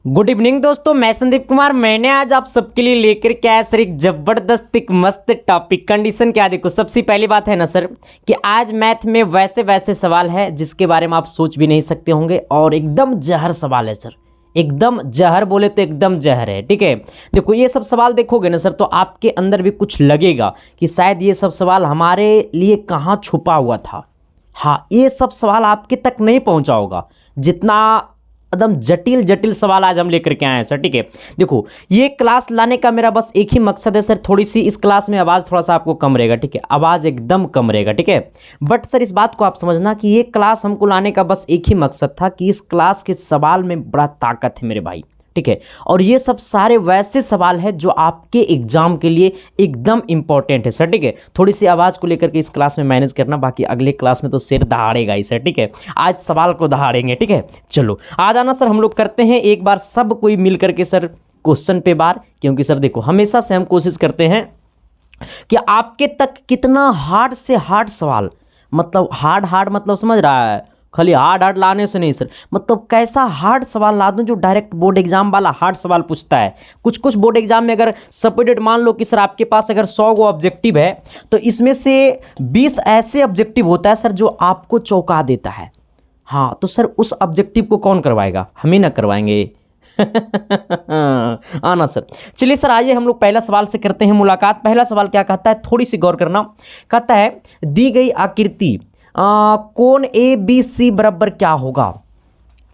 Good evening दोस्तों, मैं संदीप कुमार। मैंने आज आप सबके लिए लेकर के आया सर एक जबरदस्त एक मस्त टॉपिक। कंडीशन क्या देखो, सबसे पहली बात है ना सर कि आज मैथ में वैसे सवाल है जिसके बारे में आप सोच भी नहीं सकते होंगे और एकदम जहर सवाल है सर। एकदम जहर बोले तो एकदम जहर है, ठीक है। देखो ये सब सवाल देखोगे ना सर तो आपके अंदर भी कुछ लगेगा कि शायद ये सब सवाल हमारे लिए कहाँ छुपा हुआ था। हाँ, ये सब सवाल आपके तक नहीं पहुँचा होगा जितना एकदम जटिल जटिल सवाल आज हम लेकर के आए हैं सर, ठीक है। देखो ये क्लास लाने का मेरा बस एक ही मकसद है सर, थोड़ी सी इस क्लास में आवाज़ थोड़ा सा आपको कम रहेगा, ठीक है। आवाज़ एकदम कम रहेगा, ठीक है। बट सर इस बात को आप समझना कि ये क्लास हमको लाने का बस एक ही मकसद था कि इस क्लास के सवाल में बड़ा ताकत है मेरे भाई, ठीक है। और ये सब सारे वैसे सवाल है जो आपके एग्जाम के लिए एकदम इंपॉर्टेंट है सर, ठीक है। थोड़ी सी आवाज़ को लेकर के इस क्लास में मैनेज करना, बाकी अगले क्लास में तो सिर दहाड़ेगा ही सर, ठीक है। आज सवाल को दहाड़ेंगे, ठीक है। चलो आ जाना सर, हम लोग करते हैं एक बार सब कोई मिल करके सर क्वेश्चन पे बार, क्योंकि सर देखो हमेशा से हम कोशिश करते हैं कि आपके तक कितना हार्ड से हार्ड सवाल, मतलब हार्ड मतलब समझ रहा है, खाली हार्ड लाने से नहीं सर, मतलब कैसा हार्ड सवाल ला दूं जो डायरेक्ट बोर्ड एग्जाम वाला हार्ड सवाल पूछता है। कुछ बोर्ड एग्जाम में अगर सपोर्टेड मान लो कि सर आपके पास अगर 100 गो ऑब्जेक्टिव है तो इसमें से 20 ऐसे ऑब्जेक्टिव होता है सर जो आपको चौंका देता है। हाँ तो सर उस ऑब्जेक्टिव को कौन करवाएगा? हम ही ना करवाएंगे। आना सर, चलिए सर आइए हम लोग पहला सवाल से करते हैं मुलाकात। पहला सवाल क्या कहता है, थोड़ी सी गौर करना। कहता है दी गई आकृति कोण ए बी सी बराबर क्या होगा।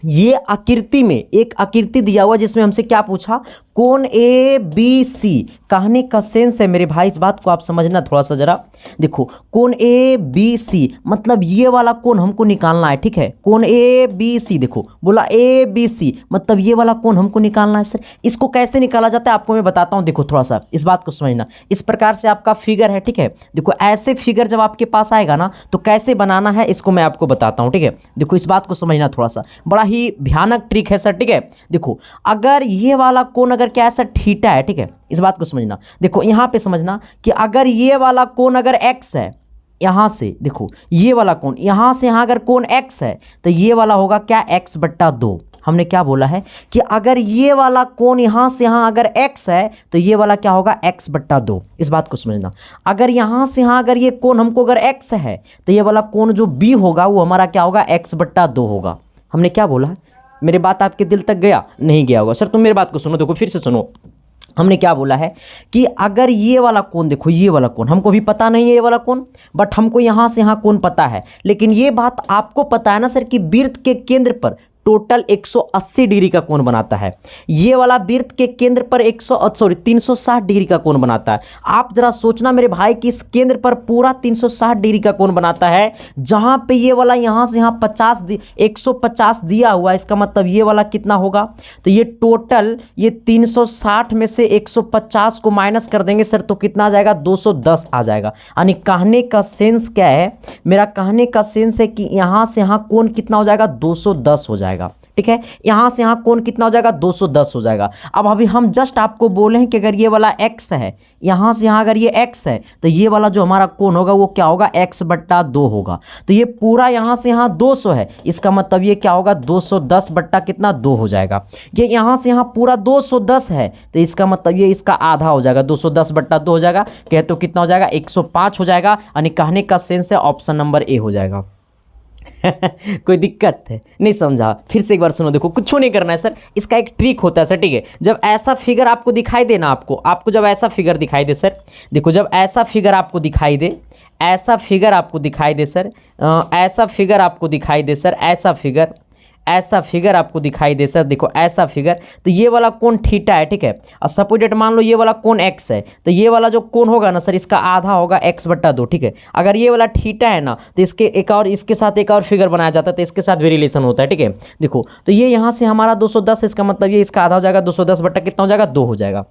ये आकृति में एक आकृति दिया हुआ जिसमें हमसे क्या पूछा, कोण ए बी सी। कहने का सेंस है मेरे भाई, इस बात को आप समझना थोड़ा सा जरा। देखो कोण ए बी सी मतलब ये वाला कोण हमको निकालना है, ठीक है। कोण ए बी सी, देखो बोला ए बी सी मतलब ये वाला कोण हमको निकालना है सर। इसको कैसे निकाला जाता है आपको मैं बताता हूँ। देखो थोड़ा सा इस बात को समझना, इस प्रकार से आपका फिगर है, ठीक है। देखो ऐसे फिगर जब आपके पास आएगा ना तो कैसे बनाना है इसको मैं आपको बताता हूँ, ठीक है। देखो इस बात को समझना थोड़ा सा, बड़ा ही भयानक ट्रिक है सर, ठीक है। देखो अगर ये वाला कोण अगर क्या है सर, थीटा है, ठीक है। इस बात को समझना, देखो यहां पे समझना कि अगर ये वाला कोण अगर x है, यहां से देखो ये वाला कोण यहां से यहां अगर कोण x है तो ये वाला होगा क्या, x/2। हमने क्या बोला है कि अगर ये वाला कोण यहां से यहां अगर x है तो ये वाला क्या होगा, x/2। इस बात को समझना, अगर यहां से यहां अगर ये कोण हमको अगर x है तो ये वाला कोण जो b होगा वो हमारा क्या होगा, x/2 होगा। हमने क्या बोला, मेरे बात आपके दिल तक गया? नहीं गया होगा सर, तुम मेरी बात को सुनो, देखो फिर से सुनो। हमने क्या बोला है कि अगर ये वाला कोण, देखो ये वाला कोण हमको भी पता नहीं है ये वाला कोण, बट हमको यहाँ से यहाँ कोण पता है। लेकिन ये बात आपको पता है ना सर कि वृत्त के केंद्र पर टोटल 180 डिग्री का कोण बनाता है। ये वाला वृत्त के केंद्र पर 360 डिग्री का कोण बनाता है। आप जरा सोचना मेरे भाई कि इस केंद्र पर पूरा 360 डिग्री का कोण बनाता है, जहां पे ये वाला यहां से यहां 150 दिया हुआ है। इसका मतलब ये वाला कितना होगा, तो ये टोटल ये 360 में से 150 को माइनस कर देंगे सर तो कितना आ जाएगा, 210 आ जाएगा। यानी कहने का सेंस क्या है, मेरा कहने का सेंस है कि यहां से यहां कोण कितना हो जाएगा, 210 हो जाएगा, ठीक है। यहां से यहां कोण कितना हो जाएगा, 210 हो जाएगा। अब अभी हम जस्ट आपको बोले हैं कि अगर ये वाला x है, यहां से यहां अगर ये x है तो ये वाला जो हमारा कोण होगा वो क्या होगा, x/2 होगा। तो ये पूरा यहां से यहां 200 है, इसका मतलब ये क्या होगा, 210 बट्टा कितना, 2 हो जाएगा। ये यहां से यहां पूरा 210 है तो इसका मतलब ये इसका आधा हो जाएगा, 210/2 हो जाएगा। कहते तो कितना हो जाएगा, 105 हो जाएगा। यानी कहने का सेंस है ऑप्शन नंबर ए हो जाएगा। कोई दिक्कत है? नहीं समझा? फिर से एक बार सुनो, देखो कुछ नहीं करना है सर, इसका एक ट्रिक होता है सर, ठीक है। जब ऐसा फिगर आपको दिखाई दे ना, आपको जब ऐसा फिगर दिखाई दे सर, देखो जब ऐसा फिगर आपको दिखाई दे, ऐसा फिगर आपको दिखाई दे सर, ऐसा फिगर आपको दिखाई दे सर, ऐसा फिगर आपको दिखाई दे सर, देखो ऐसा फिगर, तो ये वाला कोण थीटा है, ठीक है। और सपोज मान लो ये वाला कोण x है तो ये वाला जो कोण होगा ना सर इसका आधा होगा, x/2, ठीक है। अगर ये वाला थीटा है ना तो इसके साथ एक और फिगर बनाया जाता है तो इसके साथ भी रिलेशन होता है, ठीक है। देखो तो ये यहाँ से हमारा 210, इसका मतलब ये इसका आधा हो जाएगा, 210 बट्टा कितना हो जाएगा, 2 हो जाएगा।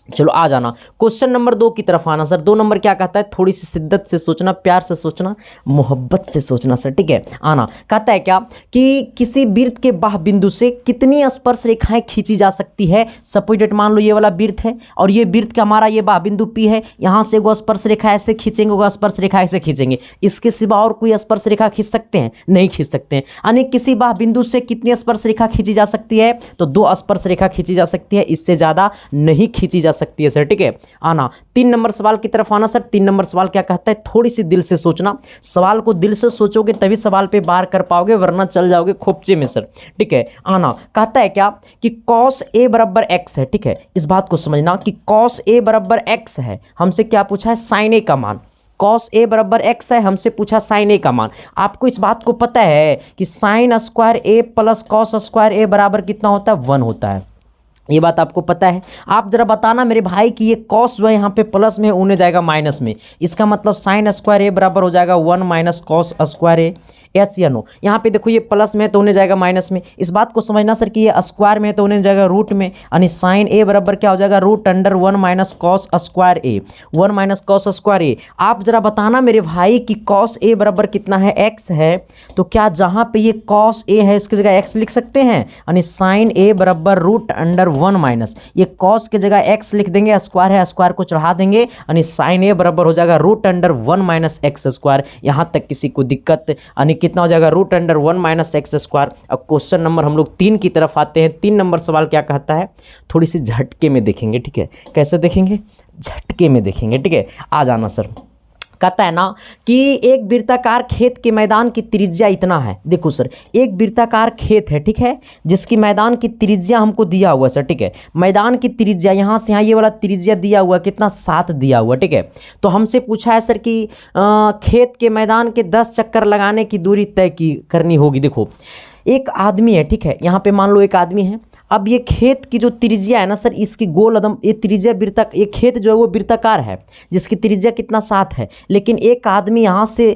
चलो आ जाना क्वेश्चन नंबर 2 की तरफ आना सर। 2 नंबर क्या कहता है, थोड़ी सी शिद्दत से सोचना, प्यार से सोचना, मोहब्बत से सोचना सर, ठीक है। आना कहता है क्या कि किसी वृत्त के बाह्य बिंदु से कितनी स्पर्श रेखाएं खींची जा सकती है। सपोज डेट मान लो ये वाला वृत्त है और ये वृत्त का हमारा ये बाह्य बिंदु P है, यहाँ से वो स्पर्श रेखा ऐसे खींचेंगे, वो स्पर्श रेखा ऐसे खींचेंगे, इसके सिवा और कोई स्पर्श रेखा खींच सकते हैं, नहीं खींच सकते हैं। यानी किसी बाह्य बिंदु से कितनी स्पर्श रेखा खींची जा सकती है, तो 2 स्पर्श रेखा खींची जा सकती है, इससे ज्यादा नहीं खींची जा सकती है सर, ठीक है। आना 3 नंबर सवाल की तरफ आना सर। 3 नंबर सवाल क्या कहता है, थोड़ी सी दिल से सोचना, सवाल को दिल से सोचोगे तभी सवाल पे बार कर पाओगे, वरना चल जाओगे खोपचे में सर, ठीक है। आना कहता है क्या कि cos a बराबर x है, ठीक है। इस बात को समझना कि cos a बराबर x है, हमसे क्या पूछा है, sin a का मान। cos a बराबर x है, हमसे पूछा sin a का मान। आपको इस बात को पता है कि sin square a plus cos square a बराबर कितना होता है, 1 होता है, ये बात आपको पता है। आप जरा बताना मेरे भाई कि ये cos जो है यहाँ पे प्लस में होने जाएगा माइनस में, इसका मतलब sin स्क्वायर a बराबर हो जाएगा 1 minus cos square a, yes या नो। यहाँ पे देखो ये प्लस में तो होने जाएगा माइनस में, इस बात को समझना सर कि ये स्क्वायर में तो होने जाएगा रूट में, यानी साइन a बराबर क्या हो जाएगा, root under 1 minus cos square a, 1 minus cos square a। आप जरा बताना मेरे भाई कि cos a बराबर कितना है, x है, तो क्या जहाँ पे ये cos a है इसकी जगह x लिख सकते हैं, यानी साइन a बराबर रूट अंडर 1 माइनस, ये cos के जगह x लिख देंगे, स्क्वायर है स्क्वायर को चढ़ा देंगे, यानी साइन a बराबर हो जाएगा root under 1 minus X square. यहाँ तक किसी को दिक्कत, यानी कितना हो जाएगा, root under 1 minus X square. अब क्वेश्चन नंबर हम लोग 3 की तरफ आते हैं। 3 नंबर सवाल क्या कहता है, थोड़ी सी झटके में देखेंगे, ठीक है। कैसे देखेंगे, झटके में देखेंगे, ठीक है। आ जाना सर। कहता है ना कि एक वृत्ताकार खेत के मैदान की त्रिज्या इतना है। देखो सर, एक वृत्ताकार खेत है, ठीक है, जिसकी मैदान की त्रिज्या हमको दिया हुआ है सर, ठीक है। मैदान की त्रिज्या यहाँ से यहाँ ये वाला त्रिज्या दिया हुआ है, कितना, 7 दिया हुआ, ठीक है। तो हमसे पूछा है सर कि खेत के मैदान के 10 चक्कर लगाने की दूरी तय करनी होगी। देखो एक आदमी है, ठीक है, यहाँ पे मान लो एक आदमी है। अब ये खेत की जो त्रिज्या है ना सर, इसकी गोल अदम, ये त्रिज्या ये खेत जो है वो वृत्ताकार है, जिसकी त्रिज्या कितना, 7 है। लेकिन एक आदमी यहाँ से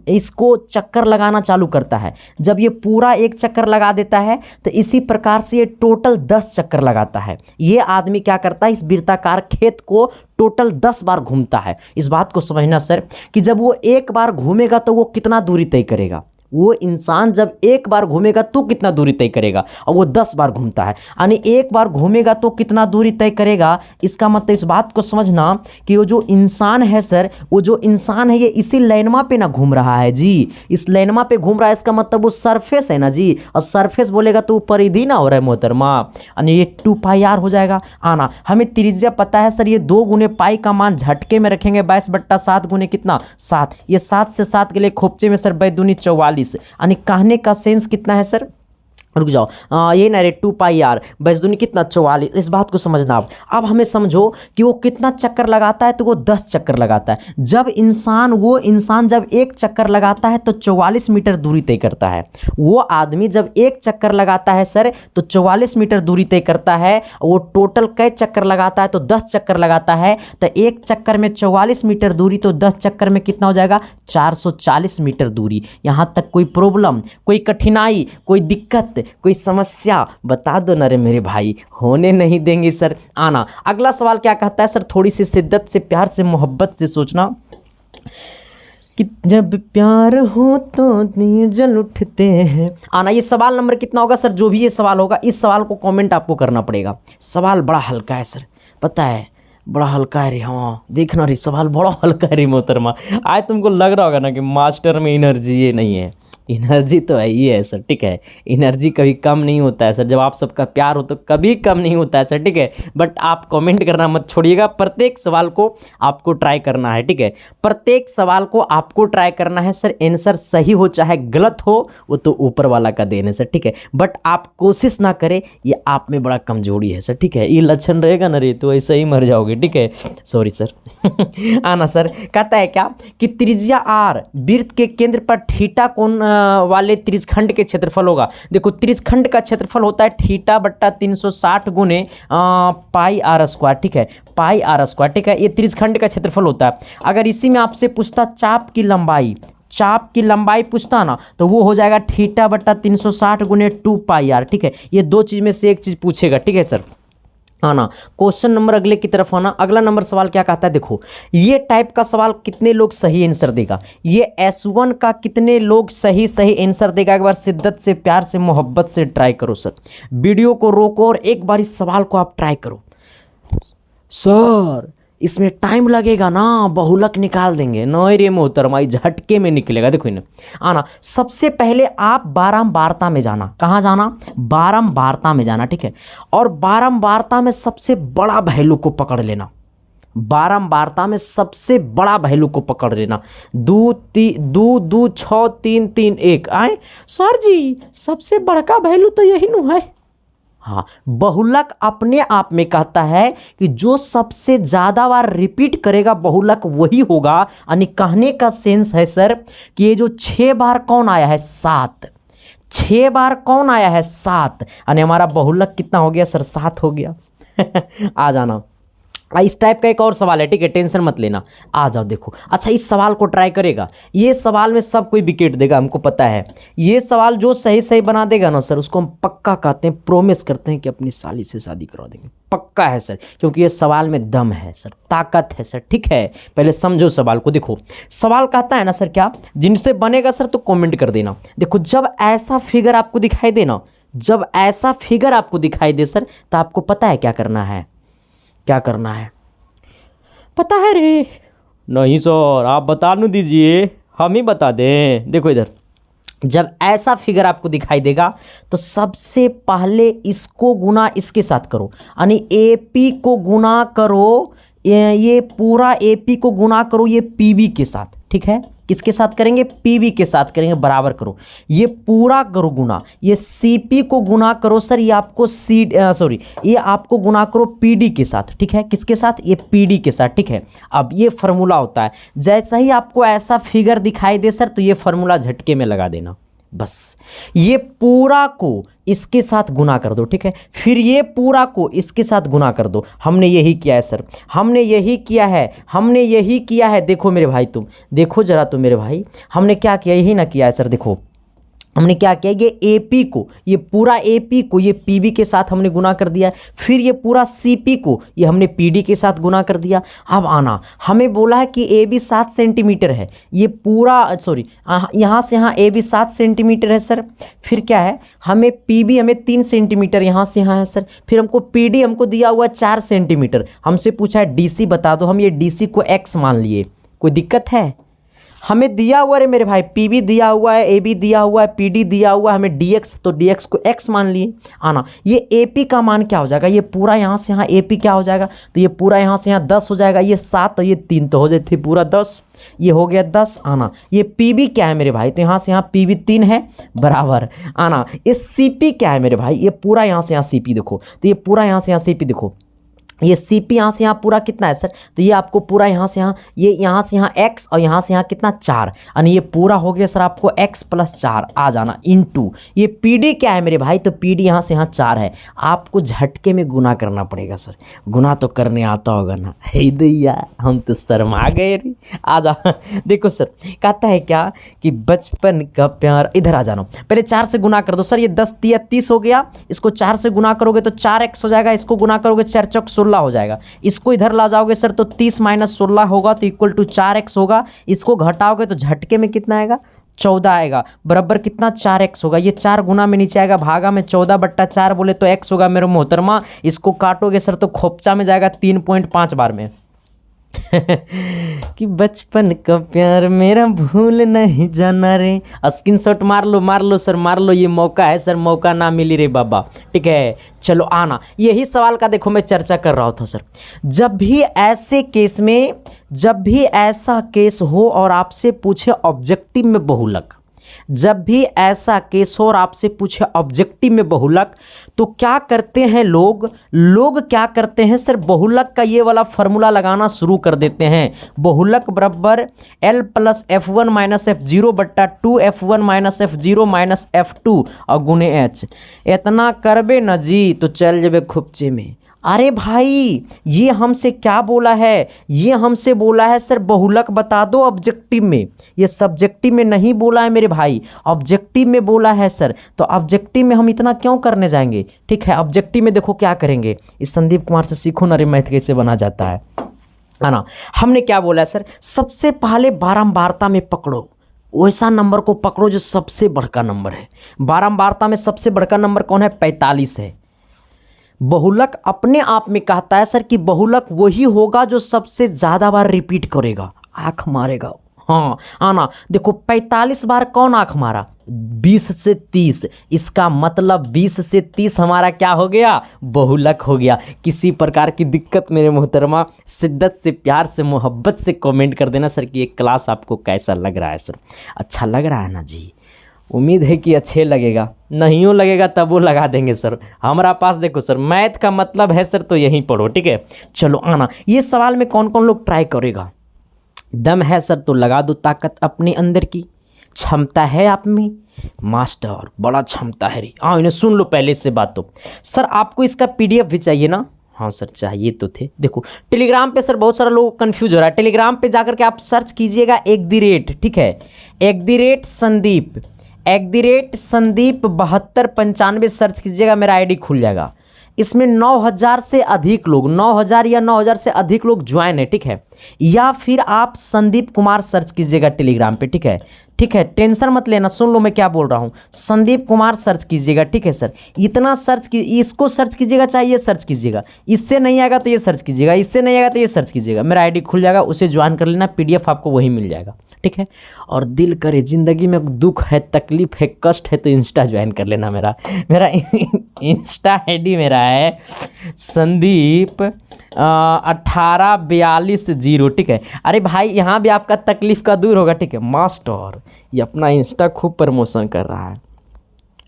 इसको चक्कर लगाना चालू करता है। जब ये पूरा एक चक्कर लगा देता है तो इसी प्रकार से ये टोटल 10 चक्कर लगाता है। ये आदमी क्या करता है, इस वृत्ताकार खेत को टोटल 10 बार घूमता है। इस बात को समझना सर कि जब वो एक बार घूमेगा तो वो कितना दूरी तय करेगा। वो इंसान जब एक बार घूमेगा तो कितना दूरी तय करेगा, और वो 10 बार घूमता है, यानी एक बार घूमेगा तो कितना दूरी तय करेगा। इसका मतलब इस बात को समझना कि वो जो इंसान है सर, वो जो इंसान है ये इसी लाइनमा पे ना घूम रहा है जी, इस लाइनमा पे घूम रहा है, इसका मतलब वो सरफेस है ना जी, और सरफेस बोलेगा तो परिधि ना हो रहा है मोहतरमा, यानी ये 2πr हो जाएगा। आना हमें त्रिज्या पता है सर, ये 2 गुने पाई का मान झटके में रखेंगे, 22/7 गुने कितना, 7। ये 7 से 7 के लिए खोपचे में सर 2×2 = 44, यानी कहने का सेंस कितना है सर, रुक जाओ, ये ना रे 2πr 22×2 कितना, 44। इस बात को समझना आप। अब हमें समझो कि वो कितना चक्कर लगाता है, तो वो 10 चक्कर लगाता है। जब वो इंसान जब एक चक्कर लगाता है तो 44 मीटर दूरी तय करता है। वो आदमी जब एक चक्कर लगाता है सर तो 44 मीटर दूरी तय करता है। वो टोटल कई चक्कर लगाता है, तो 10 चक्कर लगाता है, तो एक चक्कर में 44 मीटर दूरी, तो 10 चक्कर में कितना हो जाएगा, 440 मीटर दूरी। यहाँ तक कोई प्रॉब्लम, कोई कठिनाई, कोई दिक्कत, कोई समस्या बता दो ना रे मेरे भाई, होने नहीं देंगे सर। आना अगला सवाल क्या कहता है सर, थोड़ी सी शिद्दत से, प्यार से, मोहब्बत से सोचना कि जब प्यार हो तो दिए जल उठते हैं। आना ये सवाल नंबर कितना होगा सर, जो भी ये सवाल होगा इस सवाल को कमेंट आपको करना पड़ेगा। सवाल बड़ा हल्का है सर, पता है बड़ा हल्का है रे। हाँ देखना रे, सवाल बड़ा हल्का है रे मोहतरमा। आज तुमको लग रहा होगा ना कि मास्टर में एनर्जी ये नहीं है, एनर्जी तो है ही है सर, ठीक है। एनर्जी कभी कम नहीं होता है सर, जब आप सबका प्यार हो तो कभी कम नहीं होता है सर, ठीक है। बट आप कमेंट करना मत छोड़िएगा, प्रत्येक सवाल को आपको ट्राई करना है, ठीक है। प्रत्येक सवाल को आपको ट्राई करना है सर। आंसर सही हो चाहे गलत हो, वो तो ऊपर वाला का देन है सर, ठीक है। बट आप कोशिश ना करें, ये आप में बड़ा कमजोरी है सर, ठीक है। ये लक्षण रहेगा ना रे तो ऐसे ही मर जाओगे, ठीक है। Sorry sir. आना सर कहता है क्या कि त्रिज्या r वृत्त के केंद्र पर थीटा कोण वाले त्रिज्यखंड के क्षेत्रफल होगा। देखो त्रिज्यखंड का क्षेत्रफल होता है θ/360 गुने πr², ठीक है, πr², ठीक है। ये त्रिज्यखंड का क्षेत्रफल होता है। अगर इसी में आपसे पूछता चाप की लंबाई पूछता ना, तो वो हो जाएगा θ/360 गुने 2πr, ठीक है। ये 2 चीज़ में से एक चीज़ पूछेगा, ठीक है सर। आना। क्वेश्चन नंबर अगले की तरफ आना। अगला नंबर सवाल क्या कहता है, देखो ये टाइप का सवाल कितने लोग सही आंसर देगा, ये S1 का कितने लोग सही आंसर देगा। एक बार शिद्दत से, प्यार से, मोहब्बत से ट्राई करो सर। वीडियो को रोको और एक बार इस सवाल को आप ट्राई करो। सर इसमें टाइम लगेगा ना, बहुलक निकाल देंगे। नहीं रे मोहतरमा, झटके में निकलेगा। देखो इन्हें आना। सबसे पहले आप बारंबारता में जाना। कहाँ जाना? बारंबारता में जाना, ठीक है। और बारंबारता में सबसे बड़ा वैल्यू को पकड़ लेना। बारंबारता में सबसे बड़ा वैल्यू को पकड़ लेना। 2 2 6 3 3 1 आए सर जी, सबसे बड़का वैल्यू तो यही नु है। हाँ, बहुलक अपने आप में कहता है कि जो सबसे ज़्यादा बार रिपीट करेगा बहुलक वही होगा। यानी कहने का सेंस है सर कि ये जो 6 बार कौन आया है? 7। 6 बार कौन आया है? 7। यानी हमारा बहुलक कितना हो गया सर? 7 हो गया। आ जाना। इस टाइप का एक और सवाल है, ठीक है, टेंशन मत लेना। आ जाओ देखो। अच्छा इस सवाल को ट्राई करेगा, ये सवाल में सब कोई विकेट देगा, हमको पता है। ये सवाल जो सही बना देगा ना सर, उसको हम पक्का कहते हैं, प्रोमिस करते हैं कि अपनी साली से शादी करवा देंगे। पक्का है सर, क्योंकि ये सवाल में दम है सर, ताकत है सर, ठीक है। पहले समझो सवाल को। देखो सवाल कहता है ना सर, क्या जिनसे बनेगा सर तो कॉमेंट कर देना। देखो जब ऐसा फिगर आपको दिखाई देना, जब ऐसा फिगर आपको दिखाई दे सर, तो आपको पता है क्या करना है। क्या करना है पता है रे? नहीं सर आप बता न दीजिए, हम ही बता दें। देखो इधर, जब ऐसा फिगर आपको दिखाई देगा तो सबसे पहले इसको गुना इसके साथ करो। यानी AP को गुना करो, ये पूरा AP को गुना करो ये PB के साथ, ठीक है। किसके साथ करेंगे? PB के साथ करेंगे, बराबर करो। ये पूरा करो गुना, ये CP को गुना करो सर, ये आपको ये आपको गुना करो PD के साथ, ठीक है। किसके साथ? ये PD के साथ, ठीक है। अब ये फार्मूला होता है, जैसा ही आपको ऐसा फिगर दिखाई दे सर, तो ये फार्मूला झटके में लगा देना बस। ये पूरा को इसके साथ गुना कर दो, ठीक है। फिर ये पूरा को इसके साथ गुना कर दो। हमने यही किया है सर, हमने यही किया है, हमने यही किया है। देखो मेरे भाई, तुम देखो जरा, तो मेरे भाई हमने क्या किया, यही ना किया है सर। देखो हमने क्या किया, ये AP को, ये पूरा AP को ये PB के साथ हमने गुना कर दिया। फिर ये पूरा CP को ये हमने PD के साथ गुना कर दिया। अब आना, हमें बोला है कि AB 7 सेंटीमीटर है, ये पूरा यहाँ से यहाँ AB 7 सेंटीमीटर है सर। फिर क्या है, हमें PB हमें 3 सेंटीमीटर यहाँ से यहाँ है सर। फिर हमको PD हमको दिया हुआ 4 सेंटीमीटर। हमसे पूछा है DC बता दो, हम ये DC को X मान लिए। कोई दिक्कत है? हमें दिया हुआ है मेरे भाई, PB दिया हुआ है, AB दिया हुआ है, PD दिया हुआ है, हमें DX, तो DX को X मान लिए। आना, ये AP का मान क्या हो जाएगा, ये पूरा यहाँ से यहाँ AP क्या हो जाएगा, तो ये पूरा यहाँ से यहाँ 10 हो जाएगा। ये 7 तो ये 3 तो हो जाती पूरा 10, ये हो गया 10। आना, ये PB क्या है मेरे भाई, तो यहाँ से यहाँ PB 3 है, बराबर। आना, ये CP क्या है मेरे भाई, ये पूरा यहाँ से यहाँ CP देखो, तो ये पूरा यहाँ से यहाँ CP देखो, ये CP यहाँ से यहाँ पूरा कितना है सर, तो ये आपको पूरा यहाँ से यहाँ, ये यहाँ से यहाँ X और यहाँ से यहाँ कितना 4, यानी ये पूरा हो गया सर आपको X + 4। आ जाना इनटू ये PD क्या है मेरे भाई, तो PD यहाँ से यहाँ 4 है। आपको झटके में गुना करना पड़ेगा सर, गुना तो करने आता होगा ना। हे दैया, हम तो शर्मा गए रे। आ जा, देखो सर कहता है क्या कि बचपन का प्यार। इधर आ जाना, पहले 4 से गुना कर दो सर। ये 10 × 30 हो गया, इसको 4 से गुना करोगे तो 4x हो जाएगा, इसको गुना करोगे 4 × 4 = 16 हो जाएगा। इसको इधर ला जाओगे सर तो 30 - 16 होगा, तो इक्वल टू 4x होगा। इसको घटाओगे तो झटके में कितना आएगा, 14 आएगा, बराबर कितना 4x होगा। ये 4 गुना में नीचे आएगा, भागा में 14/4 बोले तो x होगा मेरे मोहतरमा। इसको काटोगे सर तो खोपचा में जाएगा 3.5 बार में। कि बचपन का प्यार मेरा भूल नहीं जाना रे। स्क्रीनशॉट मार लो सर, मार लो, ये मौका है सर, मौका ना मिली रे बाबा, ठीक है। चलो आना, यही सवाल का देखो मैं चर्चा कर रहा था सर। जब भी ऐसा केस हो और आपसे पूछे ऑब्जेक्टिव में बहुलक, जब भी ऐसा केस हो और आपसे पूछे ऑब्जेक्टिव में बहुलक, तो क्या करते हैं लोग क्या करते हैं सर, बहुलक का ये वाला फार्मूला लगाना शुरू कर देते हैं। बहुलक बराबर L + F1 - F0/2 F1 - F0 - F2 और गुने H। इतना करबे न जी तो चल जेबे खुपचे में। अरे भाई ये हमसे क्या बोला है, ये हमसे बोला है सर बहुलक बता दो ऑब्जेक्टिव में, ये सब्जेक्टिव में नहीं बोला है मेरे भाई, ऑब्जेक्टिव में बोला है सर। तो ऑब्जेक्टिव में हम इतना क्यों करने जाएंगे, ठीक है। ऑब्जेक्टिव में देखो क्या करेंगे, इस संदीप कुमार से सीखो ना रे मैथ कैसे बना जाता है ना। हमने क्या बोला है सर, सबसे पहले बारंबारता में पकड़ो, वैसा नंबर को पकड़ो जो सबसे बड़का नंबर है। बारंबारता में सबसे बड़का नंबर कौन है, 45 है। बहुलक अपने आप में कहता है सर कि बहुलक वही होगा जो सबसे ज़्यादा बार रिपीट करेगा, आँख मारेगा। हाँ आना देखो 45 बार कौन आँख मारा, 20 से 30, इसका मतलब 20 से 30 हमारा क्या हो गया, बहुलक हो गया। किसी प्रकार की दिक्कत मेरे मोहतरमा शिद्दत से प्यार से मोहब्बत से कमेंट कर देना सर कि ये क्लास आपको कैसा लग रहा है। सर अच्छा लग रहा है ना जी, उम्मीद है कि अच्छे लगेगा, नहीं लगेगा तब वो लगा देंगे सर। हमारा पास देखो सर मैथ का मतलब है सर तो यहीं पढ़ो, ठीक है। चलो आना, ये सवाल में कौन कौन लोग ट्राई करेगा, दम है सर तो लगा दो ताकत अपने अंदर की, क्षमता है आप में मास्टर, बड़ा क्षमता है रे। हाँ इन्हें सुन लो पहले से बात। तो सर आपको इसका PDF भी चाहिए ना, हाँ सर चाहिए तो थे। देखो टेलीग्राम पे सर बहुत सारा लोग कंफ्यूज हो रहा है, टेलीग्राम पे जाकर के आप सर्च कीजिएगा @ ठीक है, @संदीप 7295 सर्च कीजिएगा, मेरा ID खुल जाएगा। इसमें 9000 से अधिक लोग, 9000 या 9000 से अधिक लोग ज्वाइन है, ठीक है। या फिर आप संदीप कुमार सर्च कीजिएगा टेलीग्राम पे, ठीक है, ठीक है। टेंशन मत लेना, सुन लो मैं क्या बोल रहा हूँ, संदीप कुमार सर्च कीजिएगा, ठीक है सर। इतना सर्च की, इसको सर्च कीजिएगा चाहे ये सर्च कीजिएगा, इससे नहीं आएगा तो ये सर्च कीजिएगा, इससे नहीं आएगा तो ये सर्च कीजिएगा, मेरा ID खुल जाएगा, उसे ज्वाइन कर लेना, PDF आपको वही मिल जाएगा, ठीक है। और दिल करे ज़िंदगी में दुख है, तकलीफ है, कष्ट है तो इंस्टा ज्वाइन कर लेना। मेरा इंस्टा ID मेरा है संदीप 1842 ठीक है। अरे भाई यहाँ भी आपका तकलीफ का दूर होगा, ठीक है। मास्टर ये अपना इंस्टा खूब प्रमोशन कर रहा है।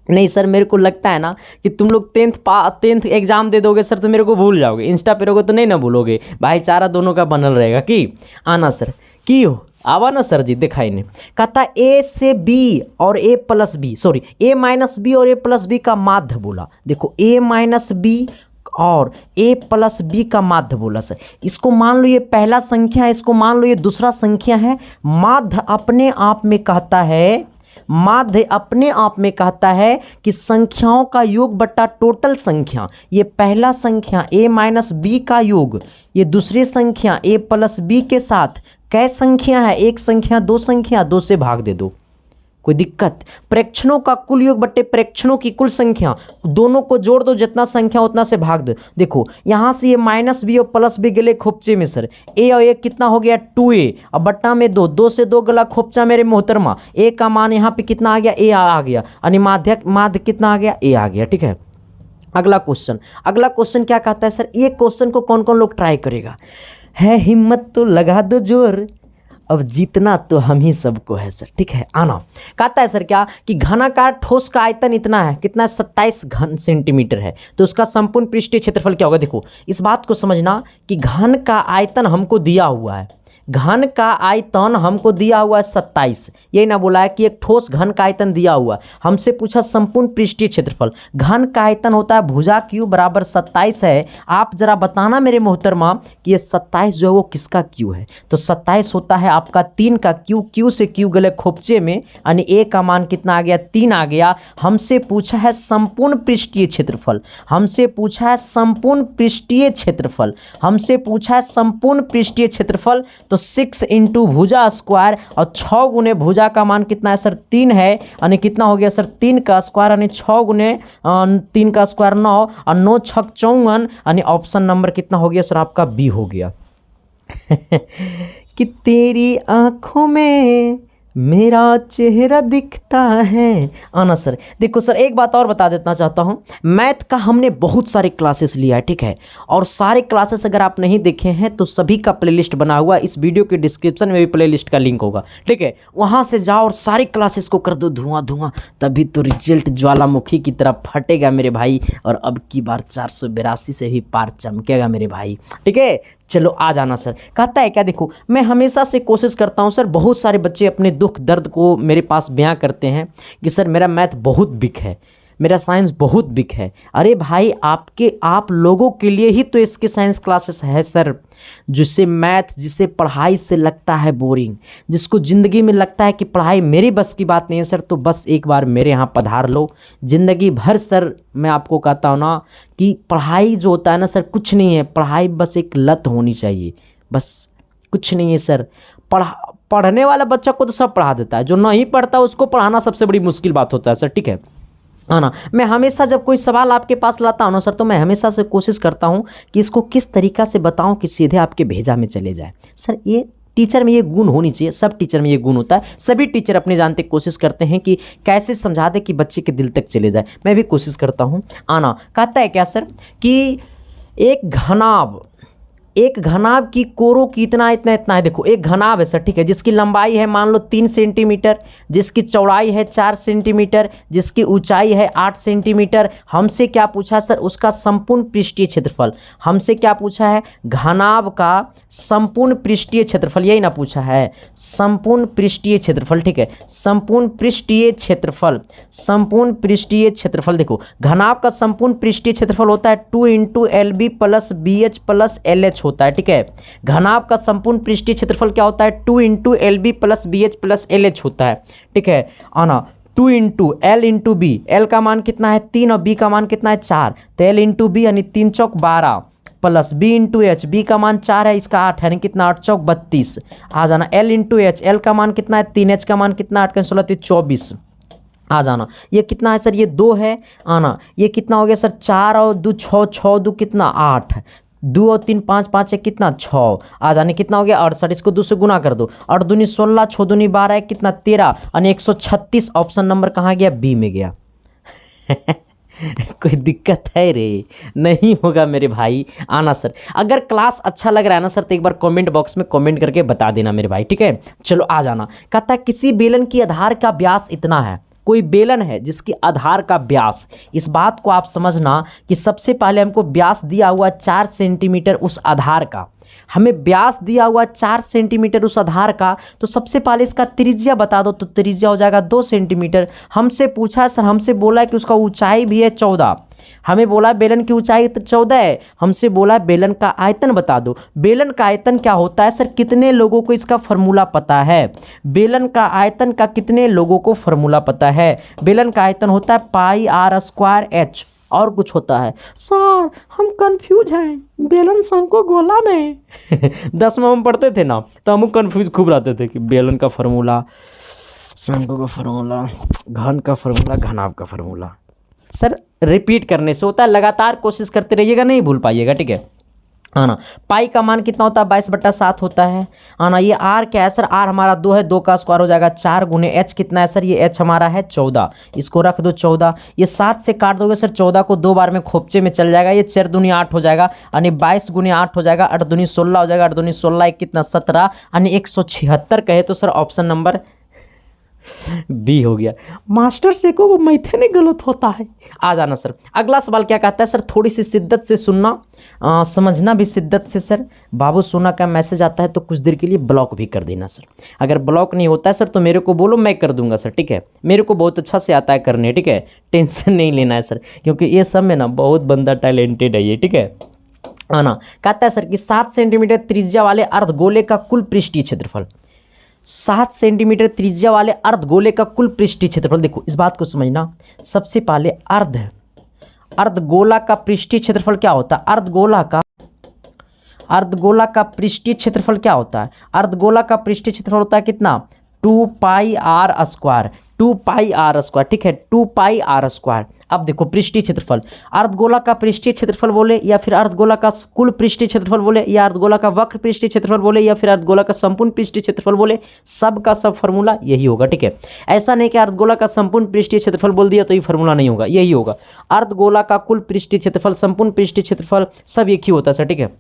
नहीं सर मेरे को लगता है ना कि तुम लोग 10th एग्जाम दे दोगे सर तो मेरे को भूल जाओगे, इंस्टा पे रहोगे तो नहीं ना भूलोगे। भाईचारा दोनों का बनल रहेगा कि आना सर की हो आवा ना सर जी दिखाई ने कहता A से B और A plus B, sorry A minus B और A प्लस B का माध्य बोला। देखो A माइनस B और A प्लस B का माध्य बोला सर। इसको मान लो ये पहला संख्या है, इसको मान लो ये दूसरा संख्या है। माध्य अपने आप में कहता है, माध्य अपने आप में कहता है कि संख्याओं का योग बट्टा टोटल संख्या। ये पहला संख्या A माइनस B का योग, ये दूसरी संख्या A प्लस B के साथ कै संख्या है, एक संख्या, दो संख्या, 2 से भाग दे दो, कोई दिक्कत। प्रेक्षणों का कुल योग बट्टे प्रेक्षणों की कुल संख्या, दोनों को जोड़ दो, जितना संख्या उतना से भाग दो। देखो यहाँ से ये माइनस B और प्लस B गले खोपचे में सर, A और A कितना हो गया 2A और बट्टा में 2, 2 से 2 गला खोपचा मेरे मोहतरमा। A का मान यहाँ पे कितना आ गया, A आ गया, यानी माध्य कितना आ गया, A आ गया, ठीक है। अगला क्वेश्चन क्या कहता है सर, ये क्वेश्चन को कौन कौन लोग ट्राई करेगा, है हिम्मत तो लगा दो जोर, अब जीतना तो हम ही सबको है सर, ठीक है। आना कहता है सर क्या कि घनाकार ठोस का आयतन इतना है, कितना 27 घन सेंटीमीटर है, तो उसका संपूर्ण पृष्ठीय क्षेत्रफल क्या होगा। देखो इस बात को समझना कि घन का आयतन हमको दिया हुआ है, घन का आयतन हमको दिया हुआ है 27, यही ना बोला है कि एक ठोस घन का आयतन दिया हुआ, हमसे पूछा संपूर्ण पृष्ठीय क्षेत्रफल। घन का आयतन होता है भुजा क्यू बराबर 27 है। आप जरा बताना मेरे मोहतरमा कि ये 27 जो है वो किसका क्यू है, तो 27 होता है आपका 3 का क्यू, क्यू से क्यू गले खोपचे में, यानी A का मान कितना आ गया 3 आ गया। हमसे पूछा है संपूर्ण पृष्ठीय क्षेत्रफल, हमसे पूछा है संपूर्ण पृष्ठीय क्षेत्रफल, हमसे पूछा है संपूर्ण पृष्ठीय क्षेत्रफल। तो 6 इंटू भुजा स्क्वायर और 6 गुने भुजा का मान कितना है सर 3 है, यानी कितना हो गया सर 3 का स्क्वायर, यानी 6 गुने 3 का स्क्वायर 9 और 9 छक 54, यानी ऑप्शन नंबर कितना हो गया सर आपका B हो गया। कि तेरी आंखों में मेरा चेहरा दिखता है। आना सर देखो सर एक बात और बता देना चाहता हूँ, मैथ का हमने बहुत सारे क्लासेस लिया है, ठीक है। और सारे क्लासेस अगर आप नहीं देखे हैं तो सभी का प्लेलिस्ट बना हुआ, इस वीडियो के डिस्क्रिप्शन में भी प्लेलिस्ट का लिंक होगा, ठीक है। वहाँ से जाओ और सारे क्लासेस को कर दो धुआं धुआं, तभी तो रिजल्ट ज्वालामुखी की तरह फटेगा मेरे भाई, और अब की बार 482 से भी पार चमकेगा मेरे भाई, ठीक है। चलो आ जाना सर। कहता है क्या, देखो मैं हमेशा से कोशिश करता हूँ सर, बहुत सारे बच्चे अपने दुख दर्द को मेरे पास बयां करते हैं कि सर मेरा मैथ बहुत वीक है, मेरा साइंस बहुत बिग है। अरे भाई आप लोगों के लिए ही तो इसके साइंस क्लासेस है सर, जिसे मैथ, जिसे पढ़ाई से लगता है बोरिंग, जिसको ज़िंदगी में लगता है कि पढ़ाई मेरी बस की बात नहीं है सर, तो बस एक बार मेरे यहाँ पधार लो। ज़िंदगी भर सर मैं आपको कहता हूँ ना कि पढ़ाई जो होता है ना सर कुछ नहीं है, पढ़ाई बस एक लत होनी चाहिए, बस कुछ नहीं है सर। पढ़ने वाला बच्चा को तो सब पढ़ा देता है, जो नहीं पढ़ता उसको पढ़ाना सबसे बड़ी मुश्किल बात होता है सर, ठीक है ना। मैं हमेशा जब कोई सवाल आपके पास लाता हूँ ना सर, तो मैं हमेशा से कोशिश करता हूँ कि इसको किस तरीक़ा से बताऊँ कि सीधे आपके भेजा में चले जाए सर। ये टीचर में ये गुण होनी चाहिए, सब टीचर में ये गुण होता है। सभी टीचर अपने जानते कोशिश करते हैं कि कैसे समझा दे कि बच्चे के दिल तक चले जाए, मैं भी कोशिश करता हूँ। कहता है क्या सर कि एक घनाभ की कोरों की इतना है। देखो एक घनाभ है सर, ठीक है, जिसकी लंबाई है मान लो 3 सेंटीमीटर, जिसकी चौड़ाई है 4 सेंटीमीटर, जिसकी ऊंचाई है 8 सेंटीमीटर। हमसे क्या पूछा सर, उसका संपूर्ण पृष्ठीय क्षेत्रफल। हमसे क्या पूछा है, घनाभ का संपूर्ण पृष्ठीय क्षेत्रफल, यही ना पूछा है, संपूर्ण पृष्ठीय क्षेत्रफल, ठीक है, संपूर्ण पृष्ठीय क्षेत्रफल। संपूर्ण पृष्ठीय क्षेत्रफल देखो, घनाभ का संपूर्ण पृष्ठीय क्षेत्रफल होता है 2 × LB + BH + LH होता है, ठीक है। घनाभ का संपूर्ण पृष्ठीय क्षेत्रफल क्या होता है, 2 × LB + BH + LH होता है, ठीक है। 2 × L × B, L का मान कितना है 3 और B का मान कितना है 4, तो L × B यानी 3 चौक 12 प्लस B × H, B का मान 4 है, इसका 8 है, यानी कितना 8 चौक 32। आ जाना L × H, L का मान कितना है 3, H का मान कितना 8 का 16 24। आ जाना ये कितना है सर, ये 2 है। ये कितना हो गया सर, 4 और 2 6, 6 2 कितना 8, 2 और 3 5, 5 है कितना 6। आ जाने कितना हो गया 68, इसको 2 से गुना कर दो, 8 दूनी 16, 6 दूनी 12 कितना 13, यानी 136। ऑप्शन नंबर कहाँ गया, बी में गया। कोई दिक्कत है रे, नहीं होगा मेरे भाई। सर अगर क्लास अच्छा लग रहा है ना सर, तो एक बार कमेंट बॉक्स में कमेंट करके बता देना मेरे भाई, ठीक है। चलो आ जाना। कहता है किसी बेलन की आधार का व्यास इतना है। कोई बेलन है जिसकी आधार का व्यास, इस बात को आप समझना कि सबसे पहले हमको व्यास दिया हुआ 4 सेंटीमीटर उस आधार का, हमें व्यास दिया हुआ 4 सेंटीमीटर उस आधार का, तो सबसे पहले इसका त्रिज्या बता दो, तो त्रिज्या हो जाएगा 2 सेंटीमीटर। हमसे पूछा है सर, हमसे बोला है कि उसका ऊंचाई भी है 14, हमें बोला बेलन की ऊंचाई 14 है, हमसे बोला बेलन का आयतन बता दो। बेलन का आयतन क्या होता है सर, कितने लोगों को इसका फॉर्मूला पता है, बेलन का आयतन का कितने लोगों को फॉर्मूला पता है। बेलन का आयतन होता है πr²h, और कुछ होता है सर हम कंफ्यूज हैं, बेलन शंकु गोला में 10वां में पढ़ते थे ना, तो हम कंफ्यूज खूब रहते थे कि बेलन का फॉर्मूला, शंकु का फॉर्मूला, घन का फॉर्मूला, घनाभ का फॉर्मूला। सर रिपीट करने से होता है, लगातार कोशिश करते रहिएगा, नहीं भूल पाइएगा, ठीक है। पाई का मान कितना होता है 22/7 होता है। ये आर क्या है सर, आर हमारा 2 है, 2 का स्क्वायर हो जाएगा 4 गुने एच कितना है सर, ये एच हमारा है 14, इसको रख दो 14। ये 7 से काट दोगे सर, 14 को 2 बार में खोपचे में चल जाएगा, ये 4 दूनी 8 हो जाएगा, यानी 22 गुने 8 हो जाएगा, 8 दूनी 16 हो जाएगा, 8 दूनी 16 कितना 17, यानी 176 कहे तो सर ऑप्शन नंबर बी हो गया। मास्टर से को मैथे नहीं गलत होता है। आ जाना सर, अगला सवाल क्या कहता है सर, थोड़ी सी शिद्दत से सुनना, समझना भी शिद्दत से सर। बाबू सोना का मैसेज आता है तो कुछ देर के लिए ब्लॉक भी कर देना सर, अगर ब्लॉक नहीं होता है सर तो मेरे को बोलो, मैं कर दूंगा सर, ठीक है। मेरे को बहुत अच्छा से आता है करने, ठीक है, टेंशन नहीं लेना है सर, क्योंकि ये सब में ना बहुत बंदा टैलेंटेड है ये, ठीक है। कहता है सर कि 7 सेंटीमीटर त्रिज्या वाले अर्धगोले का कुल पृष्ठीय क्षेत्रफल, 7 सेंटीमीटर त्रिज्या वाले अर्धगोले का कुल पृष्ठीय क्षेत्रफल। देखो इस बात को समझना, सबसे पहले अर्धगोला का पृष्ठीय क्षेत्रफल क्या होता है, अर्धगोला का पृष्ठीय क्षेत्रफल क्या होता है, अर्धगोला का पृष्ठीय क्षेत्रफल होता है कितना 2πr², 2πr², ठीक है, 2πr²। अब देखो पृष्ठीय क्षेत्रफल, अर्धगोला का पृष्ठीय क्षेत्रफल बोले या फिर अर्धगोला का कुल पृष्ठीय क्षेत्रफल बोले या अर्धगोला का वक्र पृष्ठीय क्षेत्रफल बोले या फिर अर्धगोला का संपूर्ण पृष्ठीय क्षेत्रफल बोले, सब का सब फॉर्मूला यही होगा, ठीक है। ऐसा नहीं कि अर्धगोला का संपूर्ण पृष्ठीय क्षेत्रफल बोल दिया तो ये फॉर्मूला नहीं होगा, यही होगा। अर्धगोला का कुल पृष्ठीय क्षेत्रफल, संपूर्ण पृष्ठीय क्षेत्रफल सब एक ही होता है सर, ठीक है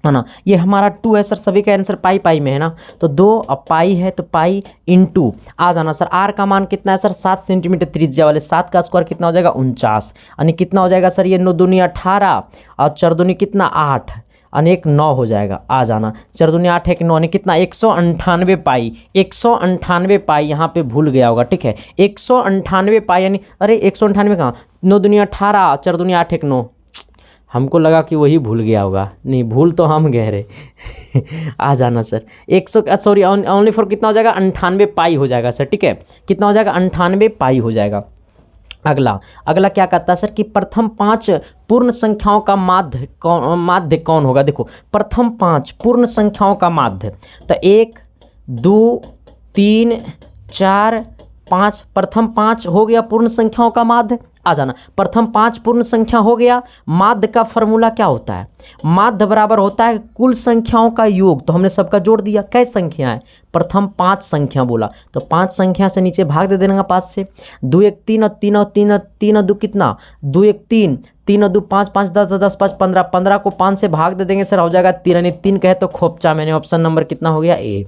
ना। ये हमारा 2 है सर, सभी का आंसर पाई में है ना, तो 2 अब पाई है तो पाई × आ जाना सर। आर का मान कितना है सर, 7 सेंटीमीटर त्रिज्या वाले, 7 का स्क्वायर कितना हो जाएगा 49, यानी कितना हो जाएगा सर, ये 9 दूनी 18 और 4 दूनी कितना 8, अनेक 9 हो जाएगा, आ जाना। 4 दूनी 8 है कि 9 ने कितना 198 पाई, 198 पाई यहाँ पे भूल गया होगा, ठीक है। 198 पाई यानी अरे 198 कहाँ, 9 दूनी 18, 4 दूनी 8 एक 9, हमको लगा कि वही भूल गया होगा, नहीं भूल तो हम गए रहे आ जाना सर। 100 सॉरी ओनली फॉर कितना हो जाएगा 98 पाई हो जाएगा सर, ठीक है। कितना हो जाएगा 98 पाई हो जाएगा। अगला क्या कहता है सर कि प्रथम 5 पूर्ण संख्याओं का माध्य कौन होगा। देखो प्रथम 5 पूर्ण संख्याओं का माध्य, तो 1 2 3 4 5, प्रथम 5 हो गया पूर्ण संख्याओं का माध्य, आ जाना। प्रथम 5 पूर्ण संख्या हो गया। माध्य का फॉर्मूला क्या होता है, माध्य बराबर होता है कुल संख्याओं का योग, तो हमने सबका जोड़ दिया। कै संख्या है, प्रथम 5 संख्या बोला, तो 5 संख्या से नीचे भाग दे देना 5 से। 2 1 3 और 3 और 3 और 3 और 2 कितना, 2 1 3, 3 और 2 5, 5 10 10 5 15, 15 को 5 से भाग दे देंगे सर, हो जाएगा 3, यानी 3 कहे तो खोपचा, मैंने ऑप्शन नंबर कितना हो गया ए।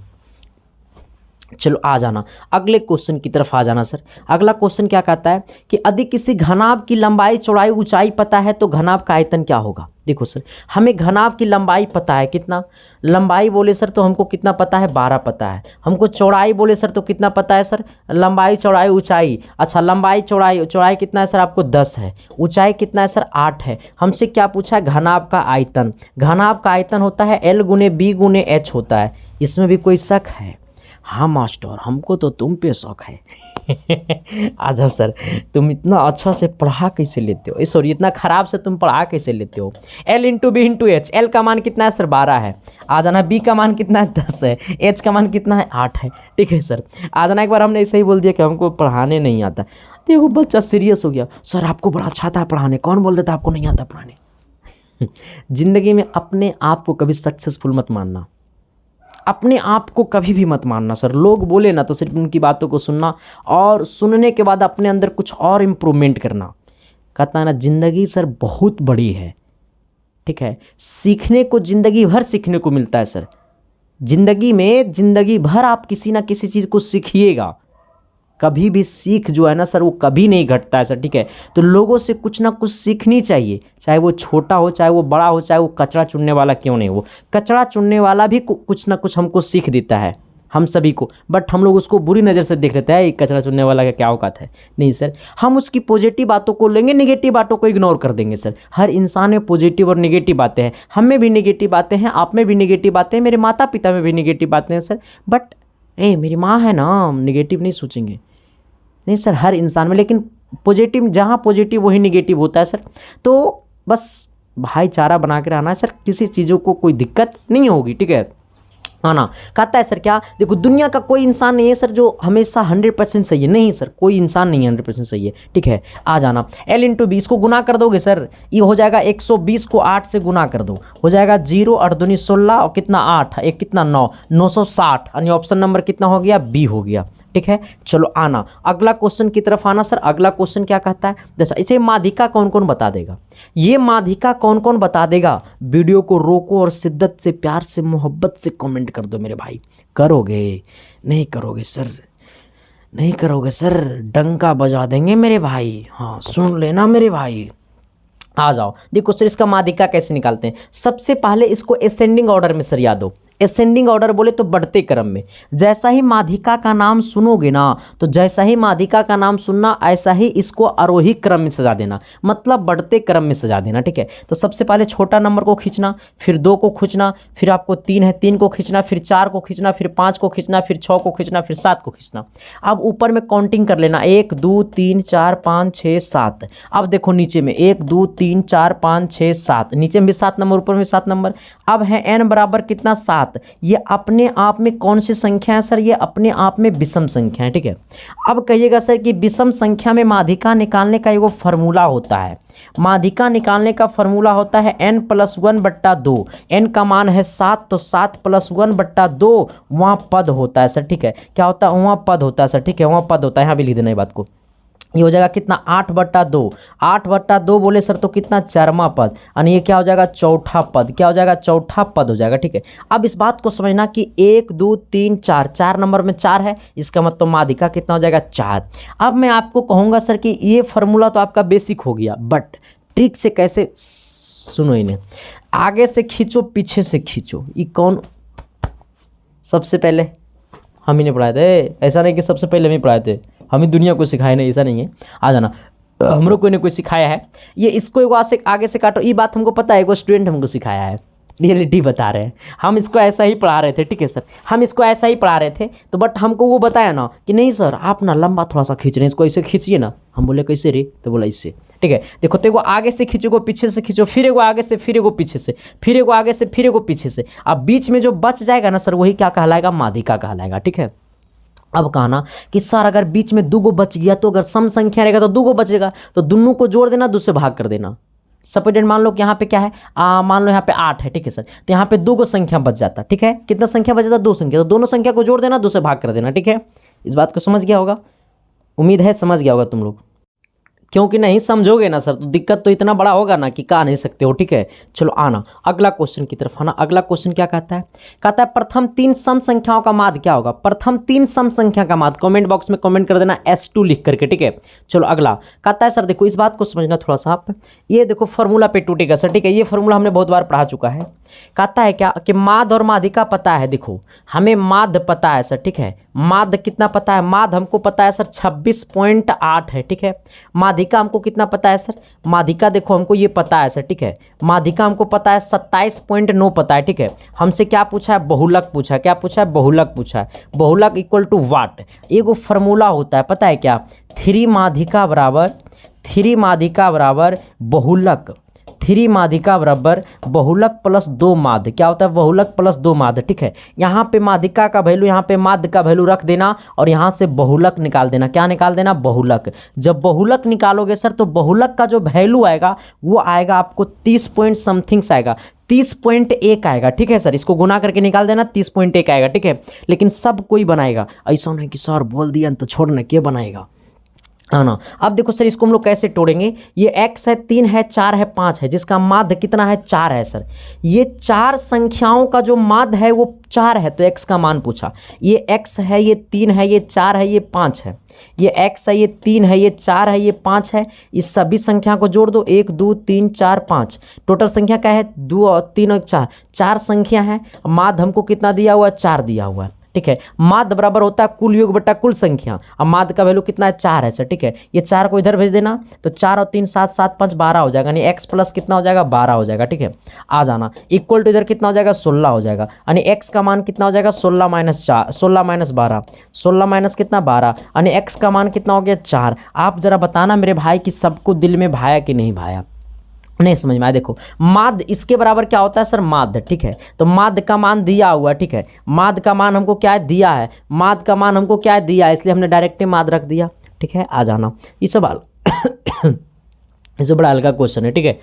चलो आ जाना अगले क्वेश्चन की तरफ आ जाना सर। अगला क्वेश्चन क्या कहता है कि यदि किसी घनाभ की लंबाई चौड़ाई ऊंचाई पता है तो घनाभ का आयतन क्या होगा। देखो सर हमें घनाभ की लंबाई पता है, कितना लंबाई बोले सर तो हमको कितना पता है 12 पता है। हमको चौड़ाई बोले सर तो कितना पता है सर, लंबाई चौड़ाई ऊंचाई, अच्छा लंबाई चौड़ाई कितना है सर आपको 10 है, ऊंचाई कितना है सर 8 है। हमसे क्या पूछा है घनाभ का आयतन, घनाभ का आयतन होता है L गुने B गुने H होता है। इसमें भी कोई शक है? हाँ मास्टर हमको तो तुम पे शौक है आ जाओ सर, तुम इतना अच्छा से पढ़ा कैसे लेते हो, सॉरी इतना ख़राब से तुम पढ़ा कैसे लेते हो। L into B into H, L का मान कितना है सर 12 है, आ जाना। बी का मान कितना है 10 है, एच का मान कितना है 8 है, ठीक है सर। आ जाना। एक बार हमने ऐसे ही बोल दिया कि हमको पढ़ाने नहीं आता, देखो बच्चा सीरियस हो गया, सर आपको बड़ा अच्छा आता है पढ़ाने, कौन बोल देता आपको नहीं आता पढ़ाने ज़िंदगी में अपने आप को कभी सक्सेसफुल मत मानना, अपने आप को कभी भी मत मानना सर। लोग बोले ना तो सिर्फ उनकी बातों को सुनना और सुनने के बाद अपने अंदर कुछ और इम्प्रूवमेंट करना। कहता है ना ज़िंदगी सर बहुत बड़ी है, ठीक है, सीखने को ज़िंदगी भर सीखने को मिलता है सर। ज़िंदगी में ज़िंदगी भर आप किसी ना किसी चीज़ को सीखिएगा, कभी भी सीख जो है ना सर वो कभी नहीं घटता है सर, ठीक है। तो लोगों से कुछ ना कुछ सीखनी चाहिए, चाहे वो छोटा हो चाहे वो बड़ा हो, चाहे वो कचरा चुनने वाला क्यों नहीं हो। कचरा चुनने वाला भी कुछ ना कुछ हमको सीख देता है, हम सभी को, बट हम लोग उसको बुरी नज़र से देख लेते हैं, ये कचरा चुनने वाला का क्या औकात है। नहीं सर, हम उसकी पॉजिटिव बातों को लेंगे, नेगेटिव बातों को इग्नोर कर देंगे सर। हर इंसान में पॉजिटिव और नेगेटिव बातें हैं, हम में भी नेगेटिव बातें हैं, आप में भी नेगेटिव बातें हैं, मेरे माता पिता में भी नेगेटिव बातें हैं सर, बट मेरी माँ है ना, नेगेटिव नहीं सोचेंगे, नहीं सर हर इंसान में, लेकिन पॉजिटिव जहाँ पॉजिटिव वही नेगेटिव होता है सर। तो बस भाईचारा बना के रहना है सर, किसी चीज़ों को कोई दिक्कत नहीं होगी, ठीक है। आना कहता है सर क्या, देखो दुनिया का कोई इंसान नहीं है सर जो हमेशा 100% सही है, नहीं सर कोई इंसान नहीं है 100% सही है, ठीक है। आ जाना। L इंटू बी, इसको गुना कर दोगे सर, ये हो जाएगा 120 को 8 से गुना कर दो, हो जाएगा 0 8 दूनी 16 और कितना 8 एक कितना 9, 960, यानी ऑप्शन नंबर कितना हो गया बी हो गया, ठीक है। चलो आना अगला क्वेश्चन की तरफ आना सर। अगला क्वेश्चन क्या कहता है, जैसा इसे माध्यिका कौन कौन बता देगा, ये माध्यिका कौन कौन बता देगा। वीडियो को रोको और शिद्दत से प्यार से मोहब्बत से कमेंट कर दो मेरे भाई। करोगे नहीं करोगे सर, नहीं करोगे सर डंका बजा देंगे मेरे भाई, हाँ सुन लेना मेरे भाई। आ जाओ देखो सर इसका माध्यिका कैसे निकालते हैं। सबसे पहले इसको असेंडिंग ऑर्डर में सर याद हो, असेंडिंग ऑर्डर बोले तो बढ़ते क्रम में। जैसा ही माध्यिका का नाम सुनोगे ना, तो जैसा ही माध्यिका का नाम सुनना ऐसा ही इसको आरोही क्रम में सजा देना, मतलब बढ़ते क्रम में सजा देना, ठीक है। तो सबसे पहले छोटा नंबर को खींचना, फिर 2 को खींचना, फिर आपको 3 है 3 को खींचना, फिर 4 को खींचना, फिर 5 को खींचना, फिर 6 को खींचना, फिर 7 को खींचना। अब ऊपर में काउंटिंग कर लेना 1 2 3 4 5 6 7। अब देखो नीचे में 1 2 3 4 5 6 7, नीचे में भी 7 नंबर ऊपर में 7 नंबर। अब है n बराबर कितना 7, ये अपने आप में कौन सी संख्या है सर, ये अपने आप में विषम संख्या है, ठीक है। अब कहिएगा सर कि विषम संख्या में माध्यिका निकालने का एक फार्मूला होता है, माध्यिका निकालने का फार्मूला होता है n + 1/2। n का मान है 7, तो 7 + 1/2 वहाँ पद होता है सर, ठीक है। क्या होता है वहाँ पद होता है सर, ठीक है, वहाँ पद होता है, यहाँ भी लिख देना ये बात को। ये हो जाएगा कितना 8/2, 8/2 बोले सर तो कितना 4वां पद, यानी ये क्या हो जाएगा चौथा पद, क्या हो जाएगा चौथा पद हो जाएगा, ठीक है। अब इस बात को समझना कि 1 2 3 4, 4 नंबर में 4 है, इसका मतलब माध्यिका कितना हो जाएगा 4। अब मैं आपको कहूँगा सर कि ये फार्मूला तो आपका बेसिक हो गया, बट ट्रिक से कैसे सुनो इन्हें, आगे से खींचो पीछे से खींचो, ये कौन सबसे पहले हम ही ने पढ़ाए थे। ऐसा नहीं कि सबसे पहले हम ही पढ़ाए थे, हम ही दुनिया को सिखाए नहीं, ऐसा नहीं है। आ जाना, हमरो कोई ने कोई सिखाया है। ये इसको एगो आगे से काटो, ये बात हमको पता है, एगो स्टूडेंट हमको सिखाया है, रियलिटी बता रहे हैं। हम इसको ऐसा ही पढ़ा रहे थे, ठीक है सर, हम इसको ऐसा ही पढ़ा रहे थे। तो बट हमको वो बताया ना कि नहीं सर आप ना लंबा थोड़ा सा खींच रहे हैं, इसको ऐसे खींचिए ना। हम बोले कैसे रे, तो बोला इससे, ठीक है। देखो तो एगो आगे से खींचो, एगो पीछे से खींचो, फिर एगो आगे से, फिर एगो पीछे से, फिर एगो आगे से, फिर एगो पीछे से। अब बीच में जो बच जाएगा ना सर, वही क्या कहलाएगा, माध्यिका कहलाएगा, ठीक है। अब कहना कि सर अगर बीच में दो गो बच गया तो अगर सम संख्या रहेगा तो दो गो बचेगा, तो दोनों को जोड़ देना, दो से भाग कर देना। सपोजेड मान लो कि यहाँ पे क्या है, मान लो यहाँ पे 8 है, ठीक है सर, तो यहाँ पे दो गो संख्या बच जाता, ठीक है। कितना संख्या बच जाता, दो संख्या, तो दोनों संख्या को जोड़ देना, दो से भाग कर देना, ठीक है। इस बात को समझ गया होगा, उम्मीद है समझ गया होगा तुम लोग, क्योंकि नहीं समझोगे ना सर तो दिक्कत तो इतना बड़ा होगा ना कि कहा नहीं सकते हो, ठीक है। चलो आना अगला क्वेश्चन की तरफ आना। अगला क्वेश्चन क्या कहता है, कहता है प्रथम 3 सम संख्याओं का माध्य क्या होगा। प्रथम 3 सम संख्या का माध्य कमेंट बॉक्स में कमेंट कर देना S2 लिख करके, ठीक है। चलो अगला कहता है सर देखो इस बात को समझना थोड़ा सा आप, ये देखो फॉर्मूला पे टूटेगा सर, ठीक है। ये फॉर्मूला हमने बहुत बार पढ़ा चुका है। कहता है क्या कि माध्य और माध्यिका पता है, देखो हमें माध्य पता है सर, ठीक है। माध्य कितना पता है, माध्य हमको पता है सर 26.8 है, ठीक है। माध्यिका हमको कितना पता है सर, माध्यिका देखो हमको ये पता है सर, ठीक है। माध्यिका हमको पता है 27.9 पता है, ठीक है। हमसे क्या पूछा है, बहुलक पूछा है, क्या पूछा है, बहुलक पूछा है। बहुलक इक्वल टू वाट, एगो फॉर्मूला होता है पता है क्या, 3 माध्यिका बराबर बहुलक, 3 माध्यिका बराबर बहुलक प्लस 2 माध्य, क्या होता है, बहुलक प्लस 2 माध्य, ठीक है। यहाँ पे माध्यिका का वैल्यू, यहाँ पे माध्य का वैल्यू रख देना और यहाँ से बहुलक निकाल देना। क्या निकाल देना, बहुलक। जब बहुलक निकालोगे सर तो बहुलक का जो वैल्यू आएगा वो आएगा आपको 30 पॉइंट समथिंग आएगा, 30.1 आएगा, ठीक है सर। इसको गुना करके निकाल देना, 30.1 आएगा, ठीक है। लेकिन सब कोई बनाएगा, ऐसा नहीं कि सर बोल दिया तो छोड़ना, क्या बनाएगा, है ना। अब देखो सर इसको हम लोग कैसे तोड़ेंगे, ये x है, 3 है, 4 है, 5 है, जिसका माध्य कितना है, 4 है सर। ये 4 संख्याओं का जो माध्य है वो 4 है, तो x का मान पूछा। ये x है, ये 3 है, ये 4 है, ये 5 है। ये x है, ये 3 है, ये 4 है, ये 5 है। इस सभी संख्या को जोड़ दो, 1 2 3 4 5, टोटल संख्या क्या है, 2 और 3 और 4, 4 संख्या है। माध्य हमको कितना दिया हुआ है, 4 दिया हुआ है, ठीक है। माध्य बराबर होता है कुल योग बटा कुल संख्या। अब माध्य का वैल्यू कितना है, 4 है सर, ठीक है। ये 4 को इधर भेज देना, तो 4 और 3 7 7 5 12 हो जाएगा, यानी x प्लस कितना हो जाएगा, 12 हो जाएगा, ठीक है। आ जाना इक्वल टू इधर कितना हो जाएगा, 16 हो जाएगा, यानी x का मान कितना हो जाएगा, 16 माइनस 4, 16 माइनस 12, 16 माइनस कितना 12, यानी x का मान कितना हो गया, 4। आप जरा बताना मेरे भाई कि सबको दिल में भाया कि नहीं भाया, नहीं समझ में आया। देखो माध्य इसके बराबर क्या होता है सर, माध्य, ठीक है। तो माध्य का मान दिया हुआ है, ठीक है। माध्य का मान हमको क्या है, दिया है। माध्य का मान हमको क्या है, दिया है, इसलिए हमने डायरेक्ट माध्य रख दिया, ठीक है। आ जाना, ये सब बड़ा हल्का क्वेश्चन है, ठीक है।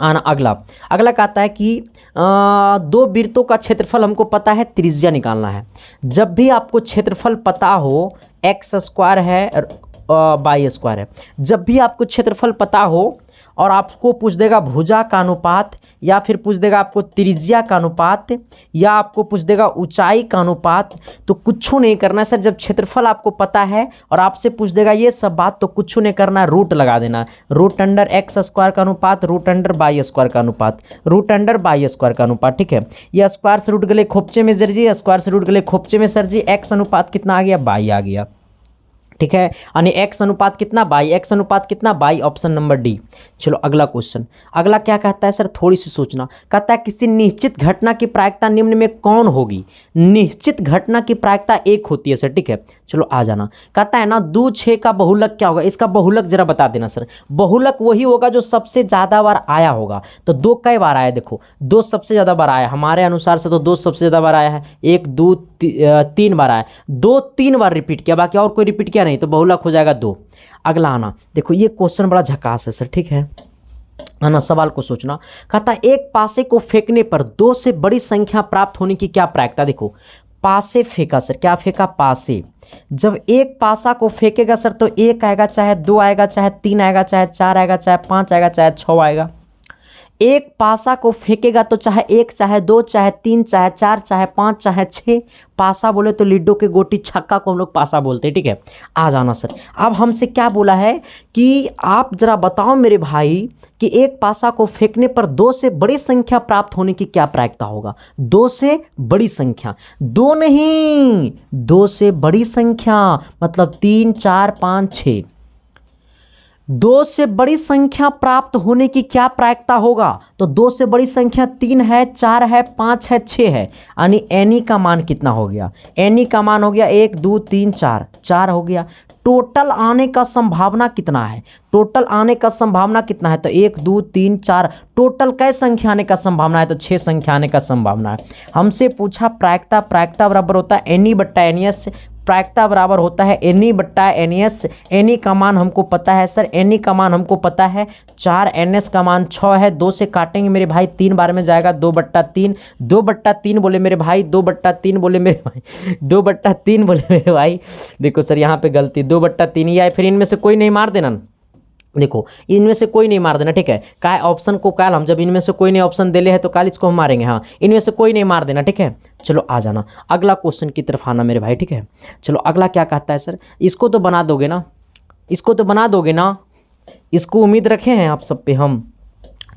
आना अगला कहता है कि 2 वृत्तों का क्षेत्रफल हमको पता है, त्रिज्या निकालना है। जब भी आपको क्षेत्रफल पता हो, x² है बाई स्क्वायर है, जब भी आपको क्षेत्रफल पता हो और आपको पूछ देगा भुजा का अनुपात, या फिर पूछ देगा आपको त्रिज्या का अनुपात, या आपको पूछ देगा ऊंचाई का अनुपात, तो कुछ नहीं करना है सर। जब क्षेत्रफल आपको पता है और आपसे पूछ देगा ये सब बात, तो कुछ नहीं करना है, रूट लगा देना। रूट अंडर x² का अनुपात, रूट अंडर बाई स्क्वायर का अनुपात, रूट अंडर बाई स्क्वायर का अनुपात, ठीक है। ये स्क्वायर से रूट गले खोपचे में सर जी, स्क्वायर से रूट गले खोपचे में सर जी, x अनुपात कितना आ गया, बाई आ गया, ठीक है। यानी x अनुपात कितना, बाई, x अनुपात कितना, बाई, ऑप्शन नंबर डी। चलो अगला क्वेश्चन, अगला क्या कहता है सर, थोड़ी सी सोचना। कहता है किसी निश्चित घटना की प्रायिकता निम्न में कौन होगी। निश्चित घटना की प्रायिकता 1 होती है सर, ठीक है। चलो आ जाना, कहता है ना 2 6 का बहुलक क्या होगा, इसका बहुलक जरा बता देना सर। बहुलक वही होगा जो सबसे ज़्यादा बार आया होगा। तो 2 कई बार आया, देखो 2 सबसे ज़्यादा बार आया, हमारे अनुसार से तो 2 सबसे ज़्यादा बार आया है, 1 2 3 बार आया, 2 3 बार रिपीट किया, बाकी और कोई रिपीट किया नहीं, तो बहुलक हो जाएगा 2। अगला आना, देखो ये क्वेश्चन बड़ा झकास है सर, ठीक है ना। सवाल को सोचना, कहता है एक पासे को फेंकने पर 2 से बड़ी संख्या प्राप्त होने की क्या प्रायिकता। देखो पासे फेंका सर, क्या फेंका, पासे। जब एक पासा को फेंकेगा सर तो 1 आएगा, चाहे 2 आएगा, चाहे 3 आएगा, चाहे 4 आएगा, चाहे 5 आएगा, चाहे 6 आएगा। एक पासा को फेंकेगा तो चाहे 1 चाहे 2 चाहे 3 चाहे 4 चाहे 5 चाहे 6, पासा बोले तो लिड्डो के गोटी छक्का को हम लोग पासा बोलते हैं, ठीक है। आ जाना सर। अब हमसे क्या बोला है कि आप जरा बताओ मेरे भाई कि एक पासा को फेंकने पर 2 से बड़ी संख्या प्राप्त होने की क्या प्रायिकता होगा। 2 से बड़ी संख्या, 2 नहीं 2 से बड़ी संख्या मतलब 3 4 5 6, 2 से बड़ी संख्या प्राप्त होने की क्या प्रायिकता होगा। तो 2 से बड़ी संख्या 3 है, 4 है, 5 है, 6 है, यानी एनी का मान कितना हो गया। एनी का मान हो गया 1 2 3 4, 4 हो गया। टोटल आने का संभावना कितना है, टोटल आने का संभावना कितना है। तो 1 2 3 4, टोटल कै संख्या आने का संभावना है। तो 6 संख्या आने का संभावना है। हमसे पूछा प्रायिकता, प्रायिकता बराबर होता है एनी बट्टा एनियस, प्रायिकता बराबर होता है एनी बट्टा एनियस। एनी का मान हमको पता है सर, एनी का मान हमको पता है 4, एनएस का मान 6 है। 2 से काटेंगे मेरे भाई 3 बार में जाएगा 2/3, 2/3 बोले मेरे भाई, 2/3 बोले मेरे भाई, 2/3 बोले मेरे भाई। देखो सर यहाँ पे गलती, 2/3 ही आए। फिर इनमें से कोई नहीं मार देना, देखो इनमें से कोई नहीं मार देना, ठीक है। काय ऑप्शन को काल हम जब इनमें से कोई नहीं ऑप्शन दे ले है तो काल इसको हम मारेंगे, हाँ इनमें से कोई नहीं मार देना, ठीक है। चलो आ जाना अगला क्वेश्चन की तरफ आना मेरे भाई, ठीक है। चलो अगला क्या कहता है सर, इसको तो बना दोगे ना, इसको तो बना दोगे ना, इसको उम्मीद रखे हैं आप सब पे हम।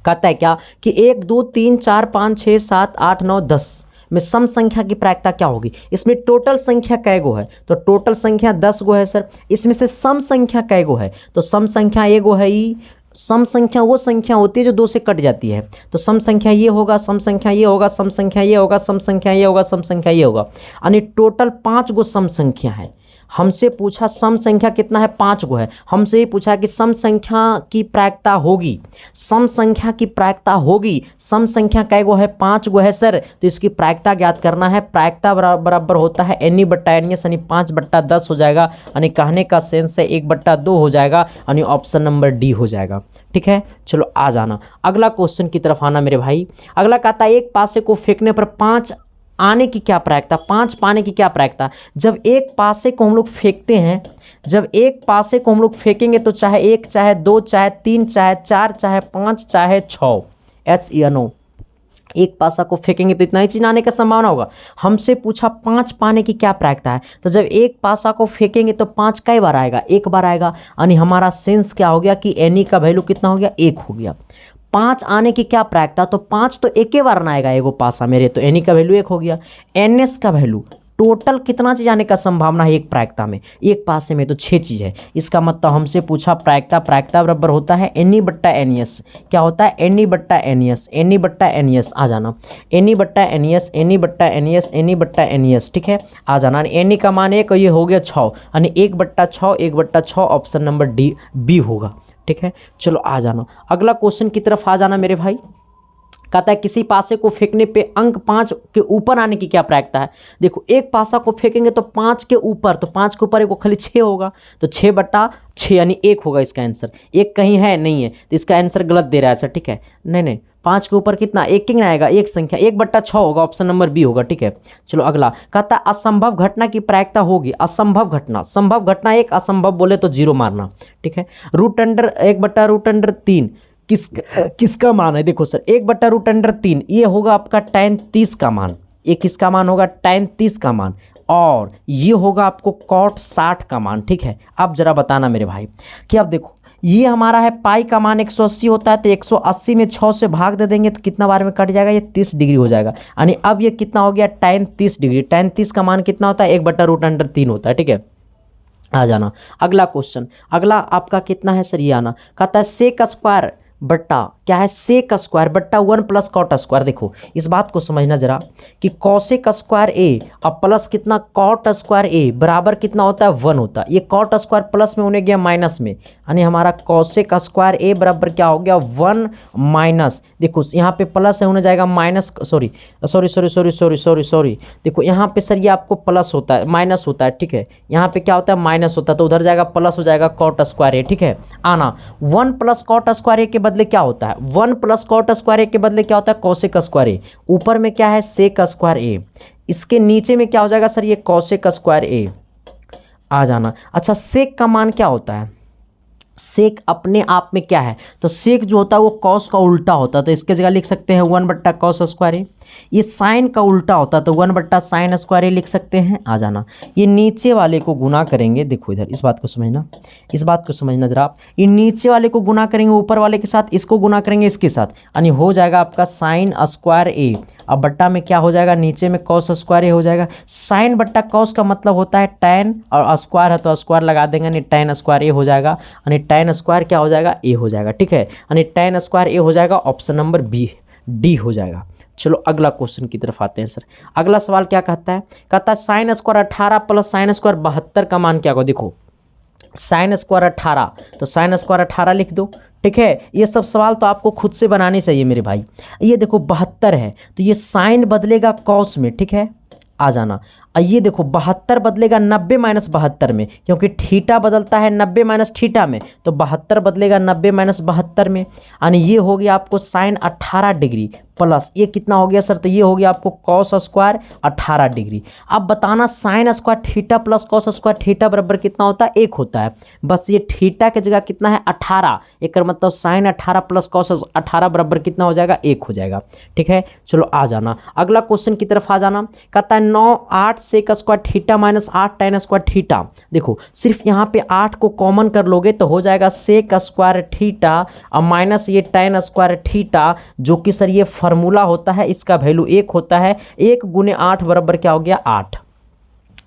कहता है क्या कि 1 2 3 4 5 6 7 8 9 10 में सम संख्या की प्रायिकता क्या होगी। इसमें टोटल संख्या कै गो है, तो टोटल संख्या 10 गो है सर। इसमें से सम संख्या कै गो है, तो सम संख्या एगो है ई। सम संख्या वो संख्या होती है जो 2 से कट जाती है। तो सम संख्या ये होगा, सम संख्या ये होगा, सम संख्या ये होगा, सम संख्या ये होगा, सम संख्या ये होगा, यानी टोटल 5 गो सम संख्या है। हमसे पूछा सम संख्या कितना है, 5 गो है। हमसे ही पूछा कि सम संख्या की प्रायिकता होगी, सम संख्या की प्रायिकता होगी। सम संख्या कै गो है, 5 गो है सर। तो इसकी प्रायिकता ज्ञात करना है। प्रायिकता बराबर होता है एनी बट्टा एनियस, यानी 5/10 हो जाएगा, यानी कहने का सेंस है 1/2 हो जाएगा, यानी ऑप्शन नंबर डी हो जाएगा, ठीक है। चलो आ जाना अगला क्वेश्चन की तरफ आना मेरे भाई। अगला कहता है एक पासे को फेंकने पर 5 आने की क्या प्रायिकता, 5 पाने की क्या प्रायिकता। जब एक पासे को हम लोग फेंकते हैं, जब एक पासे को हम लोग फेंकेंगे तो चाहे 1 चाहे 2 चाहे 3 चाहे 4 चाहे 5 चाहे 6, एस या नो, एक पासा को फेंकेंगे तो इतना ही चीज आने का संभावना होगा। हमसे पूछा 5 पाने की क्या प्रायिकता है। तो जब एक पासा को फेंकेंगे तो 5 कई बार आएगा, 1 बार आएगा, यानी हमारा सेंस क्या हो गया कि एनी का वैल्यू कितना हो गया, 1 हो गया। 5 आने की क्या प्रायिकता, तो 5 तो एक ही बार ना आएगा एगो पासा मेरे, तो एनी का वैल्यू 1 हो गया। एनएस का वैल्यू टोटल कितना चीज आने का संभावना है एक प्रायिकता में, एक पासे में, तो 6 चीज है। इसका मतलब हमसे पूछा प्रायिकता, प्रायिकता बराबर होता है एनी बट्टा एनियस। क्या होता है, एनी बट्टा एनियस, एनी बट्टा एनियस। आ जाना एनी बट्टा एनियस, एनी बट्टा एनियस, एनी बट्टा एनियस, ठीक है। आ जाना एनी का मान 1, ये हो गया 6, यानी 1/6, 1/6 ऑप्शन नंबर डी बी होगा, ठीक है। चलो आ जाना अगला क्वेश्चन की तरफ आ जाना मेरे भाई। कहता है किसी पासे को फेंकने पे अंक 5 के ऊपर आने की क्या प्रायिकता है। देखो एक पासा को फेंकेंगे तो 5 के ऊपर, तो 5 के ऊपर एक खाली 6 होगा, तो 6/6 यानी 1 होगा इसका आंसर। 1 कहीं है नहीं है, तो इसका आंसर गलत दे रहा है सर, ठीक है। नहीं 5 के ऊपर कितना, 1 कितना आएगा, एक संख्या, 1/6 होगा, ऑप्शन नंबर बी होगा, ठीक है। चलो अगला कहता है असंभव घटना की प्रायिकता होगी। असंभव घटना, संभव घटना 1, असंभव बोले तो 0 मारना, ठीक है। √1/√3 किसका मान है। देखो सर 1/√3 ये होगा आपका tan 30 का मान, ये किसका मान होगा, tan 30 का मान, और ये होगा आपको cot 60 का मान, ठीक है। अब जरा बताना मेरे भाई कि अब देखो ये हमारा है पाई का मान 180 होता है, तो 180 में 6 से भाग दे देंगे तो कितना बार में कट जाएगा, ये 30 डिग्री हो जाएगा, यानी अब ये कितना हो गया, tan 30 डिग्री। tan 30 का मान कितना होता है, 1/√3 होता है, ठीक है। आ जाना अगला क्वेश्चन। अगला आपका कितना है सर, ये आना कहता है सेक स्क्वायर बट्टा क्या है, सेक स्क्वायर बट्टा 1 + कॉट स्क्वायर। देखो इस बात को समझना जरा कि कॉसेक स्क्वायर ए और प्लस कितना कॉट स्क्वायर ए बराबर कितना होता है, 1 होता है। ये कॉट स्क्वायर प्लस में होने गया माइनस में, यानी हमारा कॉसेक स्क्वायर ए बराबर क्या हो गया, 1 माइनस, देखो यहाँ पे प्लस है होने जाएगा माइनस, सॉरी, देखो यहाँ पे सर ये आपको प्लस होता है, माइनस होता है, ठीक है। यहाँ पे क्या होता है, माइनस होता है, तो उधर जाएगा प्लस हो जाएगा कॉट स्क्वायर ए, ठीक है। आना 1 + कॉट स्क्वायर ए के बदले क्या होता है, 1 + कॉट स्क्वायर ए के बदले क्या होता है, कॉसेक स्क्वायर ए। ऊपर में क्या है, सेक स्क्वायर ए, इसके नीचे में क्या हो जाएगा सर, ये कॉसेक स्क्वायर ए। आ जाना अच्छा सेक का मान क्या होता है, सेक अपने आप में क्या है, तो सेक जो होता है वो कॉस का उल्टा होता है, तो इसके जगह लिख सकते हैं 1/cos²a। ये साइन का उल्टा होता है तो 1/sin² लिख सकते हैं। आ जाना, ये नीचे वाले को गुना करेंगे, देखो इधर इस बात को समझना, इस बात को समझना जरा आप, ये नीचे वाले को गुना करेंगे ऊपर वाले के साथ, इसको गुना करेंगे इसके साथ, यानी हो जाएगा आपका sin²a। अब बट्टा में क्या हो जाएगा, नीचे में cos² हो जाएगा। साइन बट्टा कॉस का मतलब होता है tan, और स्क्वायर है तो स्क्वायर लगा देंगे, यानी tan² हो जाएगा, यानी tan² क्या हो जाएगा, a हो जाएगा। ठीक है, यानी tan² a हो जाएगा, ऑप्शन नंबर बी डी हो जाएगा। चलो अगला क्वेश्चन की तरफ आते हैं सर। अगला सवाल क्या कहता है, कहता है sin² 18 प्लस sin² 72 का मान क्या होगा। देखो sin² 18, तो sin² 18 लिख दो। ठीक है, ये सब सवाल तो आपको खुद से बनाने चाहिए मेरे भाई। ये देखो 72 है तो ये साइन बदलेगा कॉस में। ठीक है, आ जाना, ये देखो 72 बदलेगा 90 - 72 में, क्योंकि थीटा बदलता है 90 - थीटा में, तो 72 बदलेगा 90 - 72 में, यानी ये हो गया आपको sin 18 डिग्री प्लस ये कितना हो गया सर, तो ये हो गया आपको cos² 18 डिग्री। अब बताना sin² theta plus cos² theta बराबर कितना होता है, 1 होता है। बस ये थीटा की जगह कितना है 18, एक मतलब sin 18 प्लस cos 18 बराबर कितना हो जाएगा, 1 हो जाएगा। ठीक है, चलो आ जाना, अगला क्वेश्चन की तरफ आ जाना। कहता है 9 8 sec² theta minus 8 tan² theta. देखो सिर्फ यहाँ पे 8 को कॉमन कर लोगे तो हो जाएगा sec² थीटा और माइनस ये tan² थीटा, जो कि सर ये फार्मूला होता है, इसका वैल्यू 1 होता है। 1 × 8 बराबर क्या हो गया, 8,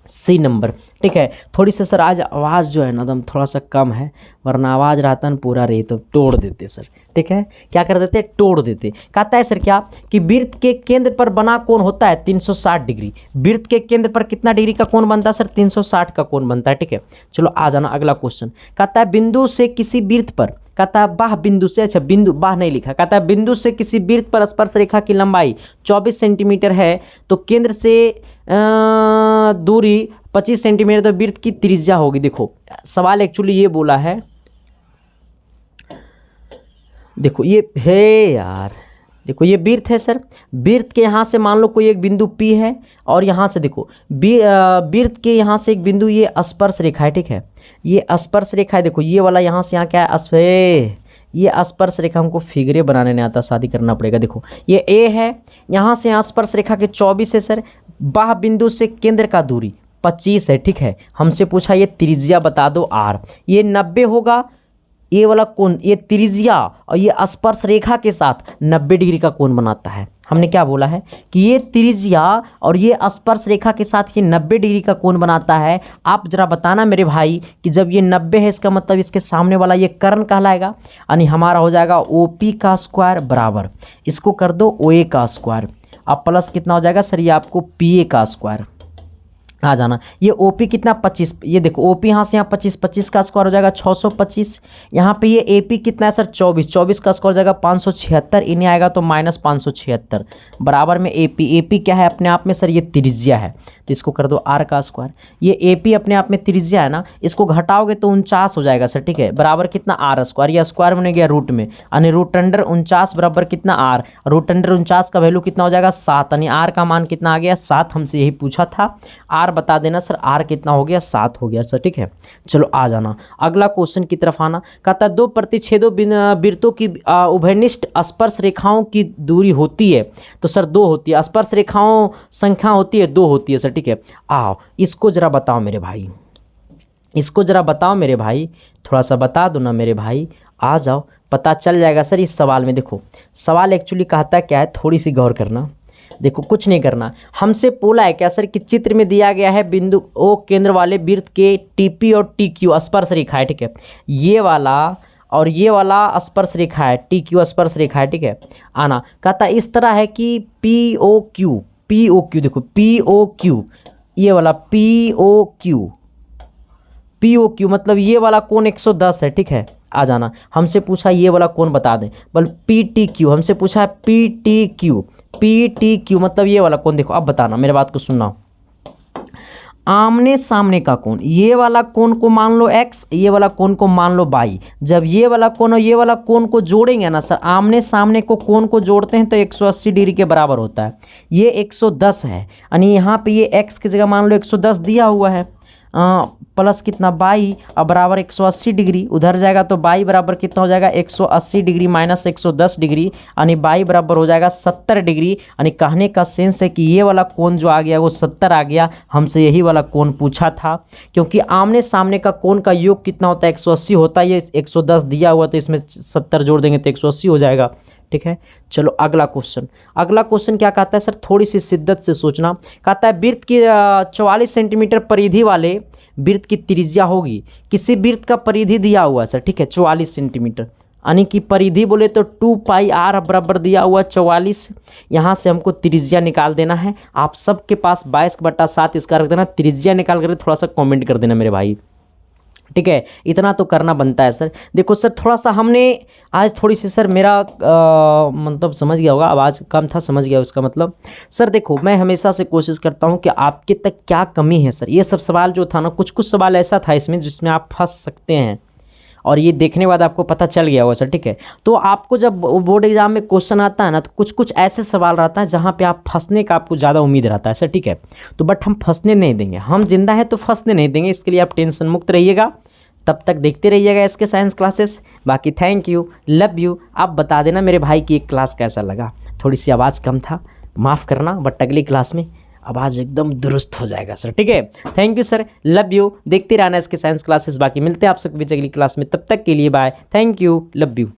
सी नंबर। ठीक है, थोड़ी सी सर आज आवाज़ जो है ना एकदम थोड़ा सा कम है, वरना आवाज़ रहता ना पूरा रही तो तोड़ देते सर। ठीक है, क्या कर देते, तोड़ देते। कहता है सर क्या कि वृत्त के केंद्र पर बना कोण होता है 360 डिग्री। वृत्त के केंद्र पर कितना डिग्री का कोण बनता है सर, 360 का कोण बनता है। ठीक है, चलो आ जाना, अगला क्वेश्चन। कहता है बिंदु से किसी वृत्त पर, कहता है बाह बिंदु से, अच्छा बिंदु बाह नहीं लिखा, कहता है बिंदु से किसी वृत्त पर स्पर्श रेखा की लंबाई 24 सेंटीमीटर है, तो केंद्र से दूरी 25 सेंटीमीटर, तो वृत्त की त्रिज्या होगी। देखो सवाल एक्चुअली ये बोला है, देखो ये है यार, देखो ये वृत्त है सर, वृत्त के यहाँ से मान लो कोई एक बिंदु P है, और यहाँ से देखो वृत्त के यहाँ से एक बिंदु ये स्पर्श रेखा है। ठीक है, ये स्पर्श रेखा है, देखो ये वाला यहाँ से यहाँ क्या है, ये स्पर्श रेखा, हमको फिगरे बनाने नहीं आता, शादी करना पड़ेगा। देखो ये A है, यहाँ से यहाँ स्पर्श रेखा के 24 है सर, बाह बिंदु से केंद्र का दूरी 25 है। ठीक है, हमसे पूछा ये त्रिज्या बता दो R, ये 90 होगा, ये वाला कोण, ये त्रिज्या और ये स्पर्श रेखा के साथ 90 डिग्री का कोण बनाता है। हमने क्या बोला है कि ये त्रिज्या और ये स्पर्श रेखा के साथ ये 90 डिग्री का कोण बनाता है। आप जरा बताना मेरे भाई कि जब ये 90 है इसका मतलब इसके सामने वाला ये कर्ण कहलाएगा, यानी हमारा हो जाएगा OP का स्क्वायर बराबर, इसको कर दो OA का स्क्वायर, अब प्लस कितना हो जाएगा सर, ये आपको PA का स्क्वायर। आ जाना, ये OP कितना 25, ये देखो OP यहाँ से यहाँ 25, 25 का स्क्वायर हो जाएगा 625, यहाँ पे ये AP कितना है सर 24, 24 का स्क्वायर हो जाएगा 576, इन्हें आएगा तो -576 बराबर में AP क्या है अपने आप में सर, ये त्रिज्या है, तो इसको कर दो R का स्क्वायर। ये AP अपने आप में त्रिज्या है ना, इसको घटाओगे तो 49 हो जाएगा सर। ठीक है, बराबर कितना R स्क्वायर, या स्क्वायर बने गया रूट में, यानी √49 बराबर कितना R, √49 का वैल्यू कितना हो जाएगा 7, यानी R का मान कितना आ गया 7, हमसे यही पूछा था। R बता देना सर, R कितना हो गया 7 हो गया सर। ठीक है, चलो आ जाना, अगला क्वेश्चन की तरफ आना। कहता है 2 प्रतिच्छेदों वृत्तों की उभयनिष्ठ स्पर्श रेखाओं की दूरी होती है, तो सर 2 होती है, स्पर्श रेखाओं संख्या होती है 2 होती है सर। ठीक है, आओ इसको जरा बताओ मेरे भाई, इसको जरा बताओ मेरे भाई, थोड़ा सा बता दो ना मेरे भाई, आ जाओ पता चल जाएगा सर इस सवाल में। देखो सवाल एक्चुअली कहता क्या है, थोड़ी सी गौर करना। देखो कुछ नहीं करना, हमसे बोला है क्या सर कि चित्र में दिया गया है बिंदु O केंद्र वाले वृत्त के TP और TQ स्पर्श रेखा है। ठीक है, ये वाला और ये वाला स्पर्श रेखा है, TQ स्पर्श रेखा है। ठीक है, आना कहता इस तरह है कि POQ, देखो POQ, ये वाला POQ मतलब ये वाला कोण 110 है। ठीक है, आ जाना, हमसे पूछा ये वाला कोण बता दें, बल PTQ, हमसे पूछा है PTQ मतलब ये वाला कोण। देखो अब बताना, मेरे बात को सुनना, आमने सामने का कोण, ये वाला कोण को मान लो x, ये वाला कोण को मान लो y। जब ये वाला कोण और ये वाला कोण को जोड़ेंगे ना सर, आमने सामने को कोण को जोड़ते हैं तो 180 डिग्री के बराबर होता है। ये 110 है, यानी यहाँ पे ये x की जगह मान लो 110 दिया हुआ है, प्लस कितना बाई और बराबर 180 डिग्री, उधर जाएगा तो बाई बराबर कितना हो जाएगा 180 डिग्री माइनस 110 डिग्री, यानी बाई बराबर हो जाएगा 70 डिग्री। यानी कहने का सेंस है कि ये वाला कोण जो आ गया वो 70 आ गया। हमसे यही वाला कोण पूछा था, क्योंकि आमने सामने का कोण का योग कितना होता है 180 होता है, ये 110 दिया हुआ तो इसमें 70 जोड़ देंगे तो 180 हो जाएगा। ठीक है, चलो अगला क्वेश्चन। अगला क्वेश्चन क्या कहता है सर, थोड़ी सी शिद्दत से सोचना। कहता है वृत्त की 44 सेंटीमीटर परिधि वाले वृत्त की त्रिज्या होगी। किसी वृत्त का परिधि दिया हुआ है सर, ठीक है 44 सेंटीमीटर, यानी कि परिधि बोले तो 2 पाई आर बराबर दिया हुआ 44। यहाँ से हमको त्रिज्या निकाल देना है। आप सबके पास 22/7 इसका रख देना, त्रिज्या निकाल कर थोड़ा सा कमेंट कर देना मेरे भाई। ठीक है, इतना तो करना बनता है सर। देखो सर थोड़ा सा हमने आज थोड़ी सी सर मेरा मतलब समझ गया होगा, आवाज़ कम था, समझ गया उसका मतलब। सर देखो मैं हमेशा से कोशिश करता हूँ कि आपके तक क्या कमी है सर। ये सब सवाल जो था ना, कुछ कुछ सवाल ऐसा था इसमें जिसमें आप फंस सकते हैं, और ये देखने के बाद आपको पता चल गया होगा सर। ठीक है, तो आपको जब बोर्ड एग्जाम में क्वेश्चन आता है ना, तो कुछ कुछ ऐसे सवाल रहता है जहाँ पे आप फंसने का आपको ज़्यादा उम्मीद रहता है सर। ठीक है, तो बट हम फंसने नहीं देंगे, हम जिंदा है तो फंसने नहीं देंगे, इसके लिए आप टेंशन मुक्त रहिएगा। तब तक देखते रहिएगा इसके साइंस क्लासेस। बाकी थैंक यू, लव यू। आप बता देना मेरे भाई की एक क्लास कैसा लगा। थोड़ी सी आवाज़ कम था, माफ़ करना, बट अगली क्लास में आवाज़ एकदम दुरुस्त हो जाएगा सर। ठीक है, thank you sir, love you. देखते रहना इसके साइंस क्लासेस। बाकी मिलते हैं आप सबके बीच अगली क्लास में, तब तक के लिए bye, thank you, love you.